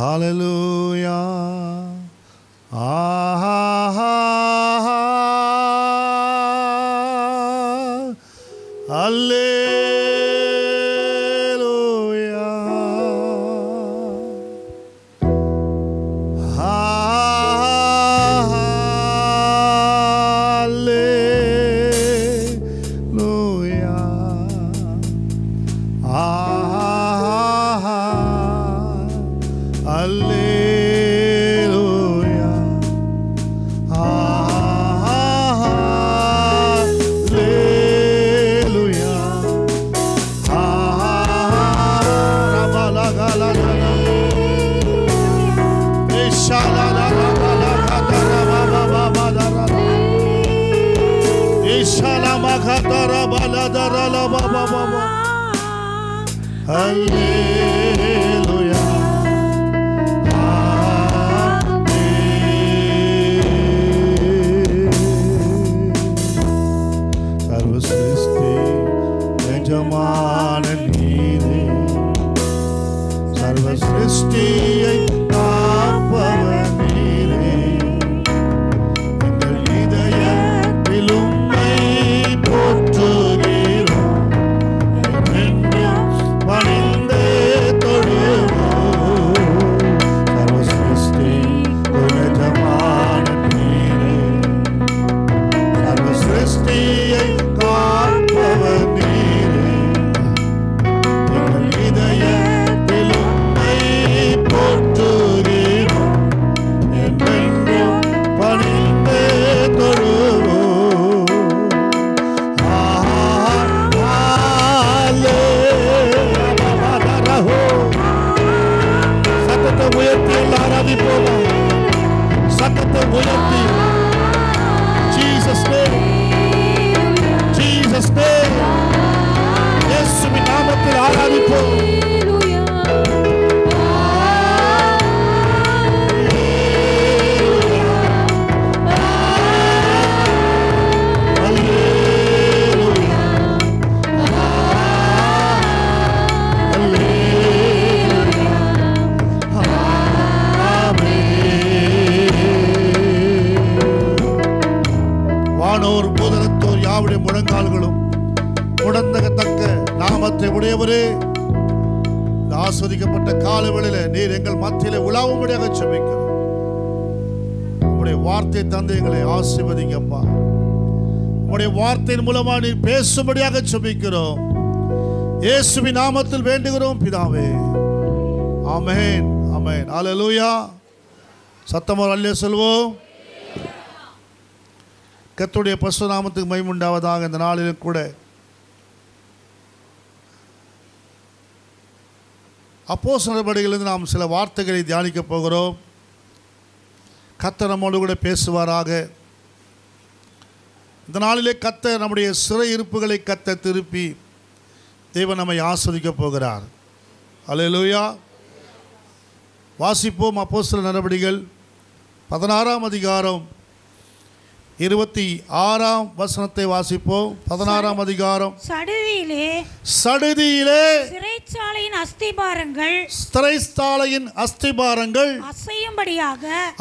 ஹல்லேலூயா. அல்லேலூயா. அல்லேலூயா. அல்லேலூயா. அல்லேலூயா. ரபலகலகல இஷலலலலகதரபபபதரல இஷலமகதரபலதரலபபபப. அல்லேலூயா. சர்வ சிருஷ்டி எஜமான நீரே, சர்வ சிருஷ்டியை காப்பவர் நீரே, எங்கள் இதயத்தில் உம்மை போற்றுகிறோம், என்றென்றும் பணிந்தே தொழுவோம். சர்வ சிருஷ்டி எஜமான நீரே, சர்வ சிருஷ்டியை காப்பவர் நீரே, எங்கள் இதயத்தில் உம்மை போற்றுகிறோம், என்றென்றும் பணிந்தே தொழுவோம். சத்தத்தை உயர்த்தி ஆராதிப்போம். சத்தத்தை உயர்த்தி ஜீசஸ் நேம், ஜீசஸ் நேம், இயேசுவின் நாமத்தில் ஆராதிப்போம். வானோர் பூதலத்தோர் யாவுடைய முழங்கால்களும் முடந்தகத்தக்க நாமத்தை உடையவரே, இந்த ஆஸ்வதிக்கப்பட்ட காலவெளியில நீர் எங்கள் மத்தியிலே உலாவும்படியாக ஜெபிக்கிறோம். உம்முடைய வார்த்தை தந்து எங்களை ஆசீர்வதிங்கப்பா. உம்முடைய வார்த்தையின் மூலமா நீர் பேசும்படியாக ஜெபிக்கிறோம். இயேசுவின் நாமத்தில் வேண்டுகிறோம் பிதாவே. ஆமென், ஆமென். அல்லேலூயா. சத்தமோர் அல்லே சொல்வோம். கர்த்தருடைய பரிசுத்த நாமத்துக்கு மகிமை உண்டாவதாக. இந்த நாளிலும் கூட அப்போஸ்தலர் நடபடிகளிலிருந்து நாம் சில வார்த்தைகளை தியானிக்க போகிறோம். கர்த்தர் நம்மோடு கூட பேசுவாராக. இந்த நாளிலே கர்த்தர் நம்முடைய சிறை இருப்புகளை கர்த்தர் திருப்பி தேவன் நம்மை ஆஸ்வதிக்க போகிறார். அல்லேலூயா. வாசிப்போம். அப்போஸ்தலர் நடபடிகள் 16ஆம் அதிகாரம் 26ஆம் வசனத்தை வாசிப்போம். 16ஆம் அதிகாரம். சடுதியிலே சிறைச்சாலையின் அஸ்திபாரங்கள்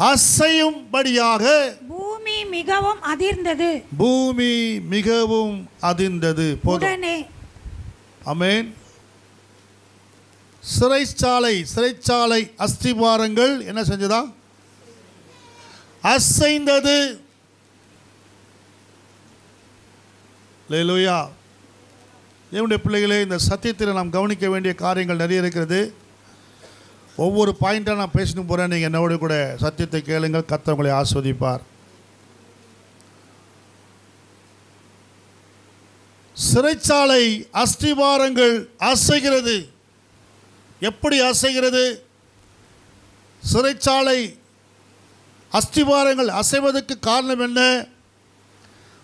அசையும்படியாக பூமி மிகவும் அதிர்ந்தது. உடனே ஆமென். சிறைச்சாலை அஸ்திபாரங்கள் என்ன செஞ்சதா? அசைந்தது. அல்லேலூயா. தேவனுடைய பிள்ளைகளே, இந்த சத்தியத்தில் நாம் கவனிக்க வேண்டிய காரியங்கள் நிறைய இருக்கிறது. ஒவ்வொரு பாயிண்டாக நான் பேசிட்டு போகிறேன். நீங்கள் என்னோட கூட சத்தியத்தை கேளுங்கள். கர்த்தர் உங்களை ஆஸ்வதிப்பார். சிறைச்சாலை அஸ்திபாரங்கள் அசைகிறது. எப்படி அசைகிறது? சிறைச்சாலை அஸ்திபாரங்கள் அசைவதற்கு காரணம் என்ன?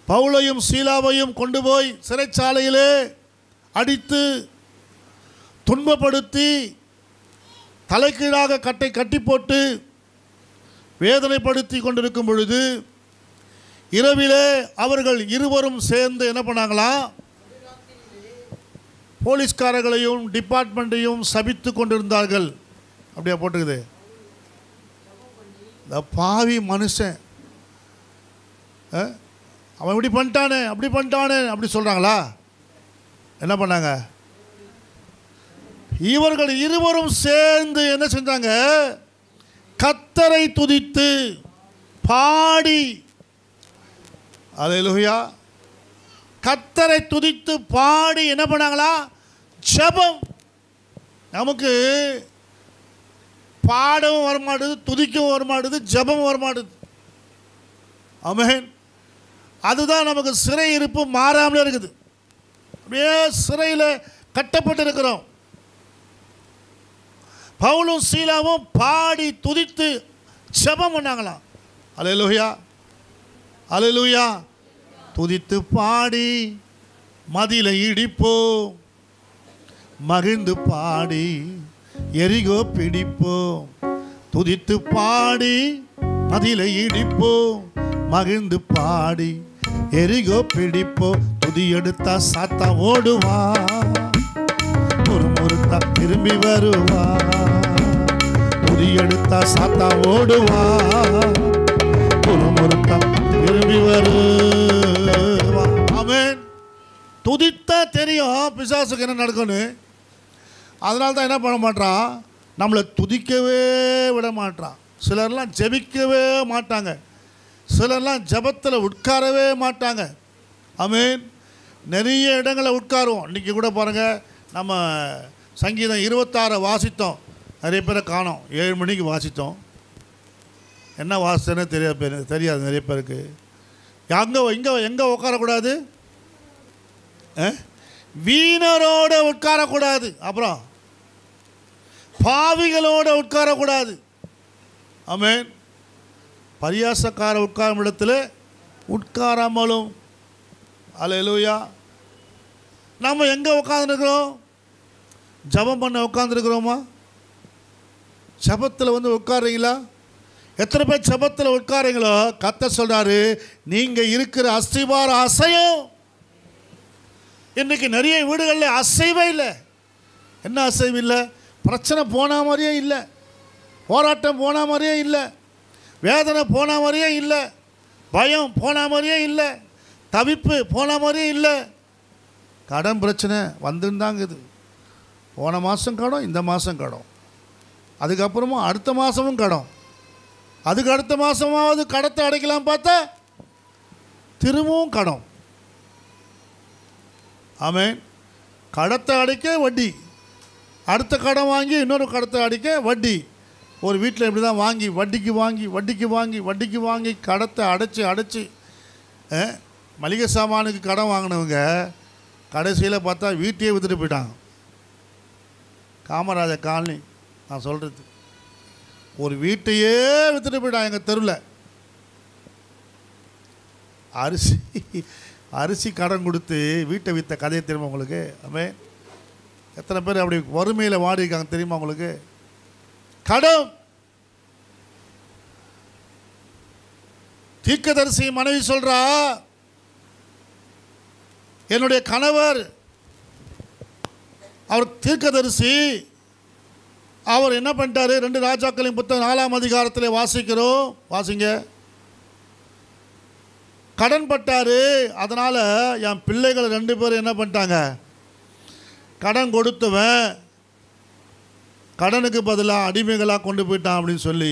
பவுலையும் சீலாவையும் கொண்டு போய் சிறைச்சாலையிலே அடித்து துன்பப்படுத்தி தலைக்கீழாக கட்டி போட்டு வேதனைப்படுத்தி கொண்டிருக்கும் பொழுது இரவிலே அவர்கள் இருவரும் சேர்ந்து என்ன பண்ணாங்களா? போலீஸ்காரர்களையும் டிபார்ட்மெண்ட்டையும் சபித்து கொண்டிருந்தார்கள். அப்படியே போட்டுக்குது. இந்த பாவி மனுஷன் அவன் இப்படி பண்ணிட்டானே அப்படி பண்ணிட்டானே அப்படி சொல்கிறாங்களா? என்ன பண்ணாங்க? இவர்கள் இருவரும் சேர்ந்து என்ன செஞ்சாங்க? கர்த்தரை துதித்து பாடி, அல்லேலூயா, கர்த்தரை துதித்து பாடி என்ன பண்ணாங்களா? ஜெபம். நமக்கு பாடவும் வரமாட்டுது, துதிக்கவும் வரமாட்டுது, ஜெபம் வரமாட்டுது. ஆமென். அதுதான் நமக்கு சிறை இருப்பு மாறாமலே இருக்குது. அப்படியே சிறையில் கட்டப்பட்டு இருக்கிறோம். பவுலும் சீலாவும் பாடி துதித்து ஜெபம் பண்ணாங்களாம். அல்லேலூயா, அல்லேலூயா. துதித்து பாடி மதிலை இடிப்போம், மகிழ்ந்து பாடி எரிகோ பிடிப்போம். துதித்து பாடி மதிலை இடிப்போம், மகிழ்ந்து பாடி எரிகோ பிடிப்போம். துதி எடுத்தா சாத்தா ஓடுவா, முறுமுறுத்தா திரும்பி வருவா. துதி எடுத்தா சாத்தா ஓடுவா, முறுமுறுத்தா திரும்பி வருவா. ஆமென். துதித்தா தெரியும் பிசாசுக்கு என்ன நடக்கும்னு. அதனால தான் என்ன பண்ண மாட்டான்? நம்மளை துதிக்கவே விட மாட்டான். சிலர்லாம் ஜெபிக்கவே மாட்டாங்க, சிலர்லாம் ஜெபத்தில் உட்காரவே மாட்டாங்க. ஆமென். நிறைய இடங்களில் உட்காருவோம். இன்றைக்கி கூட பாருங்கள், நம்ம சங்கீதம் 26 வாசித்தோம். நிறைய பேரை காணோம். 7 மணிக்கு வாசித்தோம். என்ன வாசித்தேன்னு தெரியாது நிறைய பேருக்கு. எங்கே உட்காரக்கூடாது? வீணரோடு உட்காரக்கூடாது, அப்புறம் பாவிகளோடு உட்காரக்கூடாது. ஆமென். பரியாசக்கார உட்காரும் இடத்துல உட்காராமலும். அல்லேலூயா. நம்ம எங்கே உட்காந்துருக்கிறோம்? ஜெபம் பண்ண உட்காந்துருக்கிறோமா? ஜெபத்தில் வந்து உட்காருறீங்களா? எத்தனை பேர் ஜெபத்தில் உட்காருங்களோ கர்த்தர் சொல்கிறாரு, நீங்கள் இருக்கிற அஸ்திபாரம் அசையும். இன்றைக்கி நிறைய வீடுகளில் அசைவே இல்லை. என்ன அசைவு இல்லை? பிரச்சனை போன மாதிரியே இல்லை, போராட்டம் போன மாதிரியே இல்லை, வேதனை போன மாதிரியே இல்லை, பயம் போன மாதிரியே இல்லை, தவிப்பு போன மாதிரியே இல்லை. கடன் பிரச்சனை வந்துருந்தாங்குது. போன மாதம் கடன், இந்த மாதம் கடன், அதுக்கப்புறமா அடுத்த மாதமும் கடன், அதுக்கு அடுத்த மாதமாவது கடத்தை அடைக்கலாம் பார்த்தா திரும்பவும் கடன். ஆமென். கடத்தை அடைக்க வட்டி, அடுத்த கடன் வாங்கி இன்னொரு கடத்தை அடைக்க வட்டி. ஒரு வீட்டில் இப்படி தான் வாங்கி வட்டிக்கு வாங்கி வட்டிக்கு வாங்கி வட்டிக்கு வாங்கி கடத்தை அடைச்சி மளிகை சாமானுக்கு கடன் வாங்கினவங்க கடைசியில் பார்த்தா வீட்டையே விற்றுட்டு போயிட்டாங்க. காமராஜர் காலனி நான் சொல்கிறது, ஒரு வீட்டையே விற்றுட்டு போயிட்டாங்க. எங்கள் தெருவில் அரிசி கடன் கொடுத்து வீட்டை விற்ற கதையை தெரியுமா உங்களுக்கு? ஆமென். எத்தனை பேர் அப்படி வறுமையில் வாடி இருக்காங்க தெரியுமா உங்களுக்கு? கடன். தீர்க்கதரிசி மனைவி சொல்றா, என்னுடைய கணவர் அவர் தீர்க்கதரிசி, அவர் என்ன பண்ணிட்டாரு? 2 ராஜாக்களின் புத்தகம் 4ஆம் அதிகாரத்தில் வாசிக்கிறோம், வாசிங்க. கடன் பட்டாரு. அதனால் என் பிள்ளைகள் 2 பேரும் என்ன பண்ணிட்டாங்க? கடன் கொடுத்தவன் கடனுக்கு பதிலாக அடிமைகளாக கொண்டு போயிட்டான் அப்படின்னு சொல்லி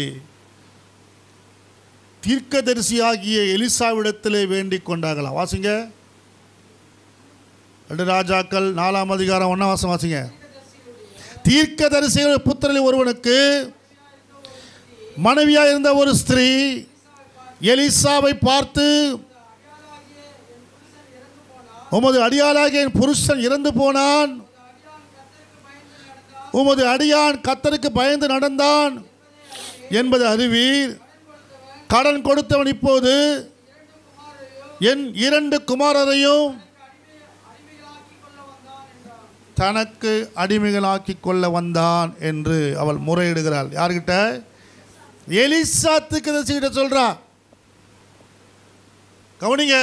தீர்க்கதரிசியாகிய எலிசாவிடத்திலே வேண்டிக் கொண்டாங்களாம். வாசிங்க. 2 ராஜாக்கள் 4ஆம் அதிகாரம் 1ஆம் வசனம் வாசிங்க. தீர்க்கதரிசிகள் புத்திரரில் ஒருவனுக்கு மனைவியாக இருந்த ஒரு ஸ்திரீ எலிசாவை பார்த்து, உமது அடியாளாகிய என் புருஷன் இறந்து போனான், உமது அடியான் கர்த்தருக்கு பயந்து நடந்தான் என்பது அறிவீர். கடன் கொடுத்தவன் இப்போது என் 2 குமாரரையும் தனக்கு அடிமைகளாக்கி கொள்ள வந்தான் என்று அவள் முறையிடுகிறாள். யார்கிட்ட? எலிசா தீர்க்கதரிசிகிட்ட சொல்றா. கவனிங்க,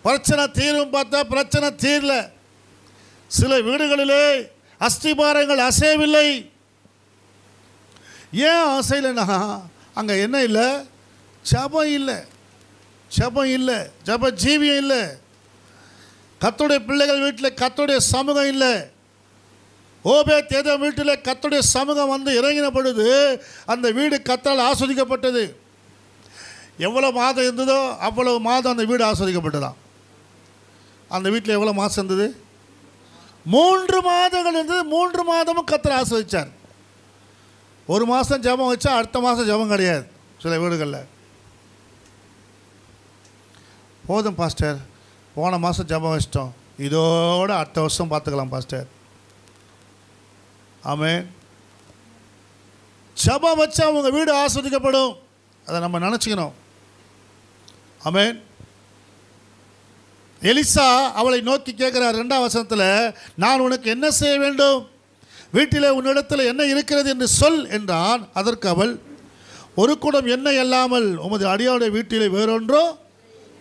பிரச்சனை தீரும் பார்த்தா பிரச்சனை தீரல. சில வீடுகளிலே அஸ்திபாரங்கள் அசையவில்லை. ஏன் அசையலைன்னா அங்கே என்ன இல்லை? ஜெபம் இல்லை, ஜெபம் இல்லை, ஜெப ஜீவியம் இல்லை. கர்த்தருடைய பிள்ளைகள் வீட்டில் கர்த்தருடைய சமூகம் இல்லை. ஓபேத் ஏதோம் வீட்டில் கர்த்தருடைய சமூகம் வந்து இறங்கின பொழுது அந்த வீடு கர்த்தரால் ஆஸ்வதிக்கப்பட்டது. எவ்வளோ மாதம் இருந்ததோ அவ்வளவு மாதம் அந்த வீடு ஆஸ்வதிக்கப்பட்டதான். அந்த வீட்டில் எவ்வளோ மாதம் இருந்தது? 3 மாதங்கள் இருந்தது. 3 மாதமும் கர்த்தர் ஆஸ்வதிச்சார். ஒரு மாதம் ஜெபம் வச்சா அடுத்த மாதம் ஜெபம் கிடையாது சில வீடுகளில். போதும் பாஸ்டர், போன மாதம் ஜெபம் வச்சிட்டோம், இதோடு அடுத்த வருஷம் பார்த்துக்கலாம் பாஸ்டர். ஆமென். ஜெபம் வச்சா அவங்க வீடு ஆஸ்வதிக்கப்படும். அதை நம்ம நினச்சிக்கணும். ஆமென். எலிசா அவளை நோக்கி கேட்குறார் 2ஆம் வசனத்தில், நான் உனக்கு என்ன செய்ய வேண்டும்? வீட்டில் உன்னிடத்தில் என்ன இருக்கிறது என்று சொல் என்றான். அதற்கு அவள், ஒரு குடம் எண்ணெய் இல்லாமல் உமது அடியாருடைய வீட்டிலே வேறொன்றோ?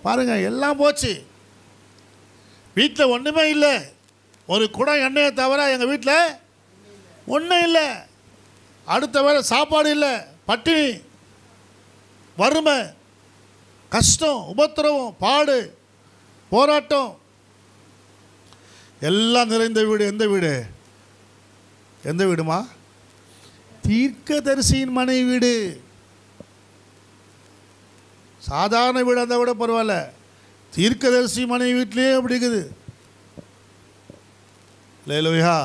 பாருங்கள், எல்லாம் போச்சு. வீட்டில் ஒன்றுமே இல்லை. ஒரு குடம் எண்ணெயை தவிர எங்கள் வீட்டில் ஒன்றும் இல்லை. அடுத்த வேளை சாப்பாடு இல்லை, பட்டினி, வறுமை, கஷ்டம், உபத்திரவம், பாடு, போராட்டம் எல்லாம் நிறைந்த வீடு. எந்த வீடு? எந்த வீடுமா? தீர்க்கதரிசியின் மனைவி வீடு. சாதாரண வீடு அந்த விட பரவாயில்ல, தீர்க்கதரிசி மனைவி வீட்டிலே அப்படி இருக்குது. லேலுயா,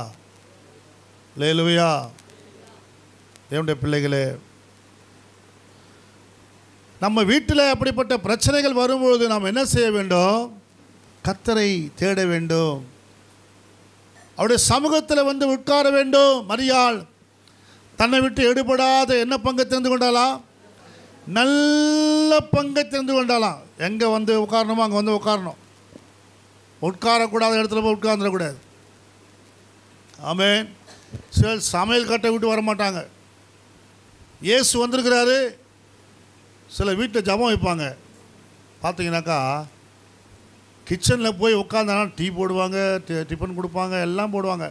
லேலுயா. தேவனுடைய பிள்ளைகளே, நம்ம வீட்டில் அப்படிப்பட்ட பிரச்சனைகள் வரும்பொழுது நாம் என்ன செய்ய வேண்டும்? கர்த்தரை தேட வேண்டும். அவருடைய சமூகத்தில் வந்து உட்கார வேண்டும். மரியாள் தன்னை விட்டு எடுபடாத என்ன பங்கை தெரிந்து கொண்டாலாம்? நல்ல பங்கை தெரிந்து கொண்டாலாம். எங்கே வந்து உட்காரணுமோ அங்கே வந்து உட்காரணும். உட்காரக்கூடாத இடத்துல போய் உட்கார்ந்துடக்கூடாது. ஆமென். சில சமையல் கட்டை விட்டு வரமாட்டாங்க. இயேசு வந்திருக்கிறாரு. சில வீட்டில் ஜெபம் வைப்பாங்க. பார்த்தீங்கன்னாக்கா கிச்சனில் போய் உட்காந்தானா டீ போடுவாங்க, டிஃபன் கொடுப்பாங்க, எல்லாம் போடுவாங்க.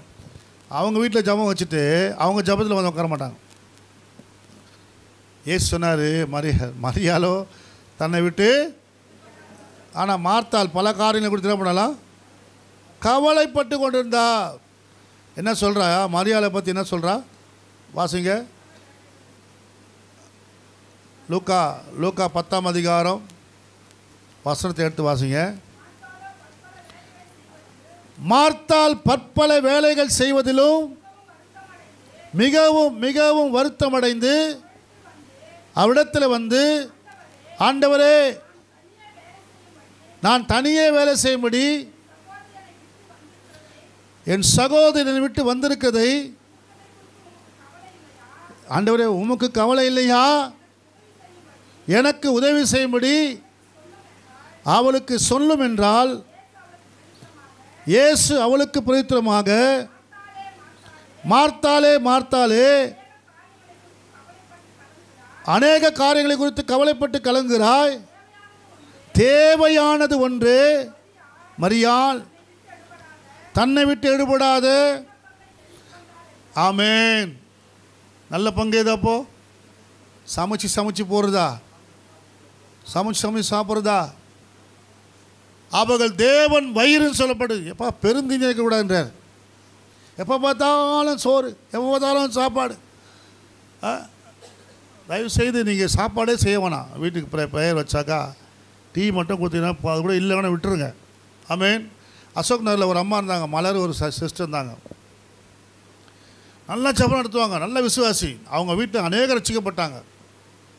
அவங்க வீட்டில் ஜெபம் வச்சுட்டு அவங்க ஜெபத்தில் வந்து உட்கார மாட்டாங்க. இயேசு சொன்னார், மரியாளோ தன்னை விட்டு, ஆனால் மார்த்தாள் பல காரியங்களை கொடுத்து என்ன பண்ணலாம்? கவலைப்பட்டு கொண்டிருந்தா. என்ன சொல்கிறா? மரியாளை பற்றி என்ன சொல்கிறா? வாசிங்க. லூக்கா 10ஆம் அதிகாரம் வசனத்தை எடுத்து வாசிங்க. மார்த்தாள் பற்பல வேலைகள் செய்வதிலும் மிகவும் மிகவும் வருத்தமடைந்து அவரிடத்தில் வந்து, ஆண்டவரே, நான் தனியே வேலை செய்யும்படி என் சகோதரனை விட்டு வந்திருக்கதை, ஆண்டவரே உமக்கு கவலை இல்லையா? எனக்கு உதவி செய்யும்படி அவளுக்கு சொல்லும் என்றால், இயேசு அவளுக்கு பிரதித்திரமாக, மார்த்தாளே மார்த்தாளே, அநேக காரியங்களை குறித்து கவலைப்பட்டு கலங்குகிறாய், தேவையானது ஒன்று. மரியாள் தன்னை விட்டு எடுபடாத. ஆமேன். நல்ல பங்கு ஏதாப்போ? சமைச்சு போடுறதா? சமைச்சு சாப்பிட்றதா? அவர்கள் தேவன் வயிறுன்னு சொல்லப்படுது. எப்போ பெருந்திங்க இருக்கக்கூடாதுன்றார். எப்போ பார்த்தாலும் சோறு, எப்போ பார்த்தாலும் சாப்பாடு. தயவுசெய்து நீங்கள் சாப்பாடே செய்ய வேணாம். வீட்டுக்கு பெயர் வச்சாக்கா டீ மட்டும் கொடுத்தீங்கன்னா அது கூட இல்லைன்னா விட்டுருங்க. ஆமேன். அசோக் நகரில் ஒரு அம்மா இருந்தாங்க, மலர் ஒரு சிஸ்டர் இருந்தாங்க. நல்லா ஜெபம் நடத்துவாங்க, நல்ல விசுவாசி. அவங்க வீட்டில் அநேக ரட்சிக்கப்பட்டாங்க.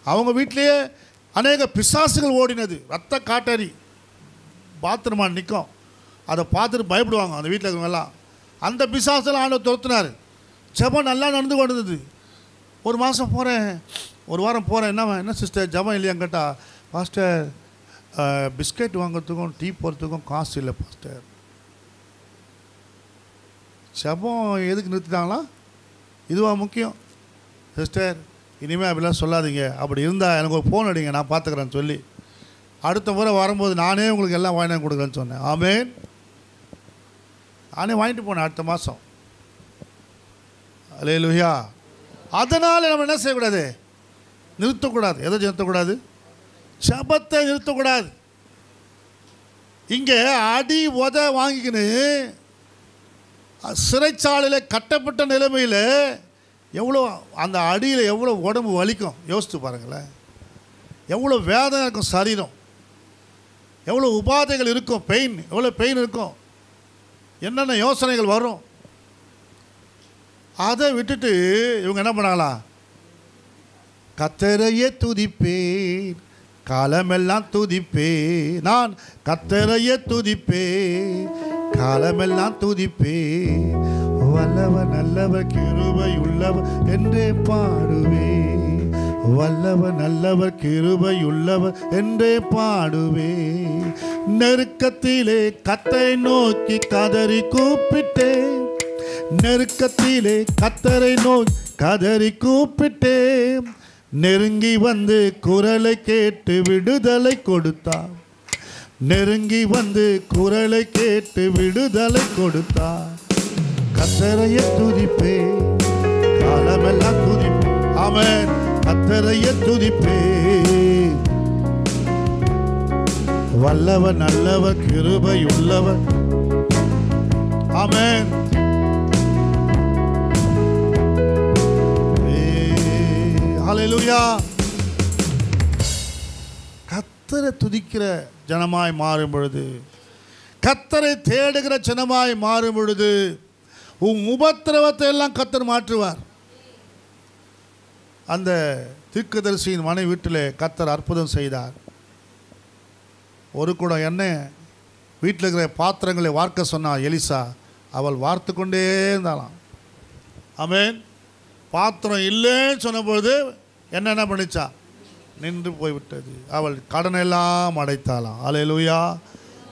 அவங்க வீட்டிலேயே அநேக பிசாசுகள் ஓடினது. ரத்த காட்டறி பாத்ரூமா நிற்கும், அதை பார்த்துட்டு பயப்படுவாங்க அந்த வீட்டில் இருக்கிறவங்கெல்லாம். அந்த பிசாசெல்லாம் ஆண்டவர் துரத்துனார். ஜெபம் நல்லா நடந்து கொண்டிருந்தது. ஒரு மாதம் போகிறேன், ஒரு வாரம் போகிறேன். என்ன சிஸ்டர் ஜெபம் இல்லையான்னு கேட்டால், பாஸ்டர் பிஸ்கெட் வாங்குறதுக்கும் டீ போகிறதுக்கும் காசு இல்லை பாஸ்டர். ஜெபம் எதுக்கு நிறுத்திட்டாங்களா? இதுவாக முக்கியம்? சிஸ்டர் இனிமேல் அப்படிலாம் சொல்லாதீங்க, அப்படி இருந்தால் எனக்கு ஒரு ஃபோன் அடிங்க, நான் பார்த்துக்கிறேன்னு சொல்லி அடுத்த முறை வரும்போது நானே உங்களுக்கு எல்லாம் வாங்கிட்டு கொடுக்குறேன்னு சொன்னேன். ஆமேன். நானே வாங்கிட்டு போனேன் அடுத்த மாதம். அல்லேலூயா. அதனால் நம்ம என்ன செய்யக்கூடாது? நிறுத்தக்கூடாது. எதை நிறுத்தக்கூடாது? ஜெபத்தை நிறுத்தக்கூடாது. இங்கே அடி உத வாங்கிக்கின்னு சிறைச்சாலையில் கட்டப்பட்ட நிலைமையில் எவ்வளோ அந்த அடியில் எவ்வளோ உடம்பு வலிக்கும் யோசித்து பாருங்களேன். எவ்வளோ வேதனை இருக்கும் சரீரம், எவ்வளோ உபாதைகள் இருக்கும், பெயின், எவ்வளோ பெயின் இருக்கும், என்னென்ன யோசனைகள் வரும். அதை விட்டுட்டு இவங்க என்ன பண்ணாங்களா? கர்த்தரையே துதிப்பேன், காலமெல்லாம் துதிப்பேன், நான் கர்த்தரையே துதிப்பேன், காலமெல்லாம் துதிப்பேன், வல்லவர் நல்லவர் கிருபை உள்ளவர் என்றே பாடுவேன், வல்லவர் நல்லவர் கிருபை உள்ளவர் என்றே பாடுவேன். நெருக்கத்திலே கர்த்தரை நோக்கி கதறி கூப்பிட்டேன், நெருக்கத்திலே கர்த்தரை நோக்கி கதறி கூப்பிட்டேன், நெருங்கி வந்து குரலை கேட்டு விடுதலை கொடுத்தார், நெருங்கி வந்து குரலை கேட்டு விடுதலை கொடுத்தார். கர்த்தரையே துதிப்பேன், காலமெல்லாம் துதிப்பேன், ஆமென், கர்த்தரையே துதிப்பேன், வல்லவர் நல்லவர் கிருபை உள்ளவர், ஆமென். ஹல்லேலூயா. கர்த்தரை துதிக்கிற ஜனமாய் மாறும் பொழுது, கர்த்தரை தேடுகிற ஜனமாய் மாறும் பொழுது உன் உபத்திரவத்தை எல்லாம் கர்த்தர் மாற்றுவார். அந்த தீர்க்கதரிசியின் மனை வீட்டிலே கர்த்தர் அற்புதம் செய்தார். ஒரு குடம் எண்ணெய் வீட்டில் இருக்கிற பாத்திரங்களை வார்க்க சொன்னார் எலிசா. அவள் வார்த்து கொண்டே இருந்தாளாம். ஆமென். பாத்திரம் இல்லைன்னு சொன்னபோது என்ன பண்ணிச்சா? நின்று போய்விட்டது. அவள் கடனெல்லாம் அடைத்தாளாம். அல்லேலூயா.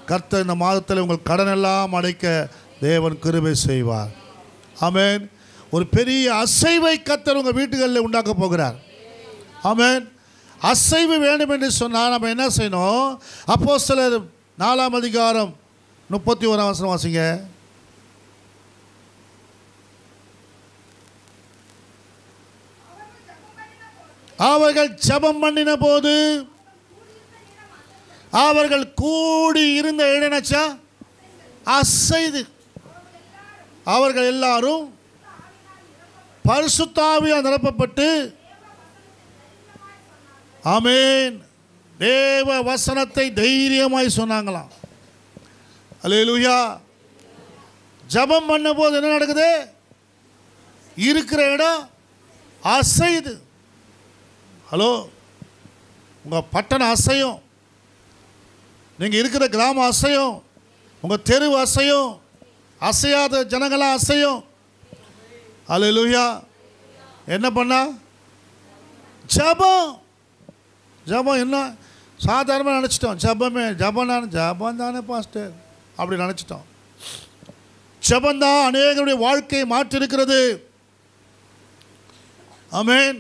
கர்த்தர் இந்த மாதத்தில் உங்கள் கடனெல்லாம் அடைக்க தேவன் கிருபை செய்வார். ஆமென். ஒரு பெரிய அசைவை கர்த்தர் உங்கள் வீட்டுகளில் உண்டாக்க போகிறார். ஆமென். அசைவு வேண்டும் என்று சொன்னால் நம்ம என்ன செய்யணும்? அப்போஸ்தலர் 4ஆம் அதிகாரம் 31ஆம் வசனம் வாசிங்க. அவர்கள் ஜெபம் பண்ணின போது அவர்கள் கூடி இருந்த இடனச்சா அசைது, அவர்கள் எல்லாரும் பரிசுத்த ஆவியால் நிரப்பப்பட்டு ஆமென் தேவ வசனத்தை தைரியமாய் சொன்னாங்களாம். அல்லேலூயா. ஜெபம் பண்ண போது என்ன நடக்குது? இருக்கிற இடம் அசைது. ஹலோ, உங்கள் பட்டணம் அசையும், நீங்கள் இருக்கிற கிராமம் அசையும், உங்கள் தெரு அசையும், அசையாத ஜனங்களாம் அசையும். அல்லேலூயா. என்ன பண்ணா? ஜெபம். ஜெபம் என்ன சாதாரணமாக நினச்சிட்டோம். ஜெபம் தானே பாஸ்டர் அப்படி நினச்சிட்டோம். ஜெபந்தான் அநேகருடைய வாழ்க்கையை மாற்றிருக்கிறது. ஆமென்.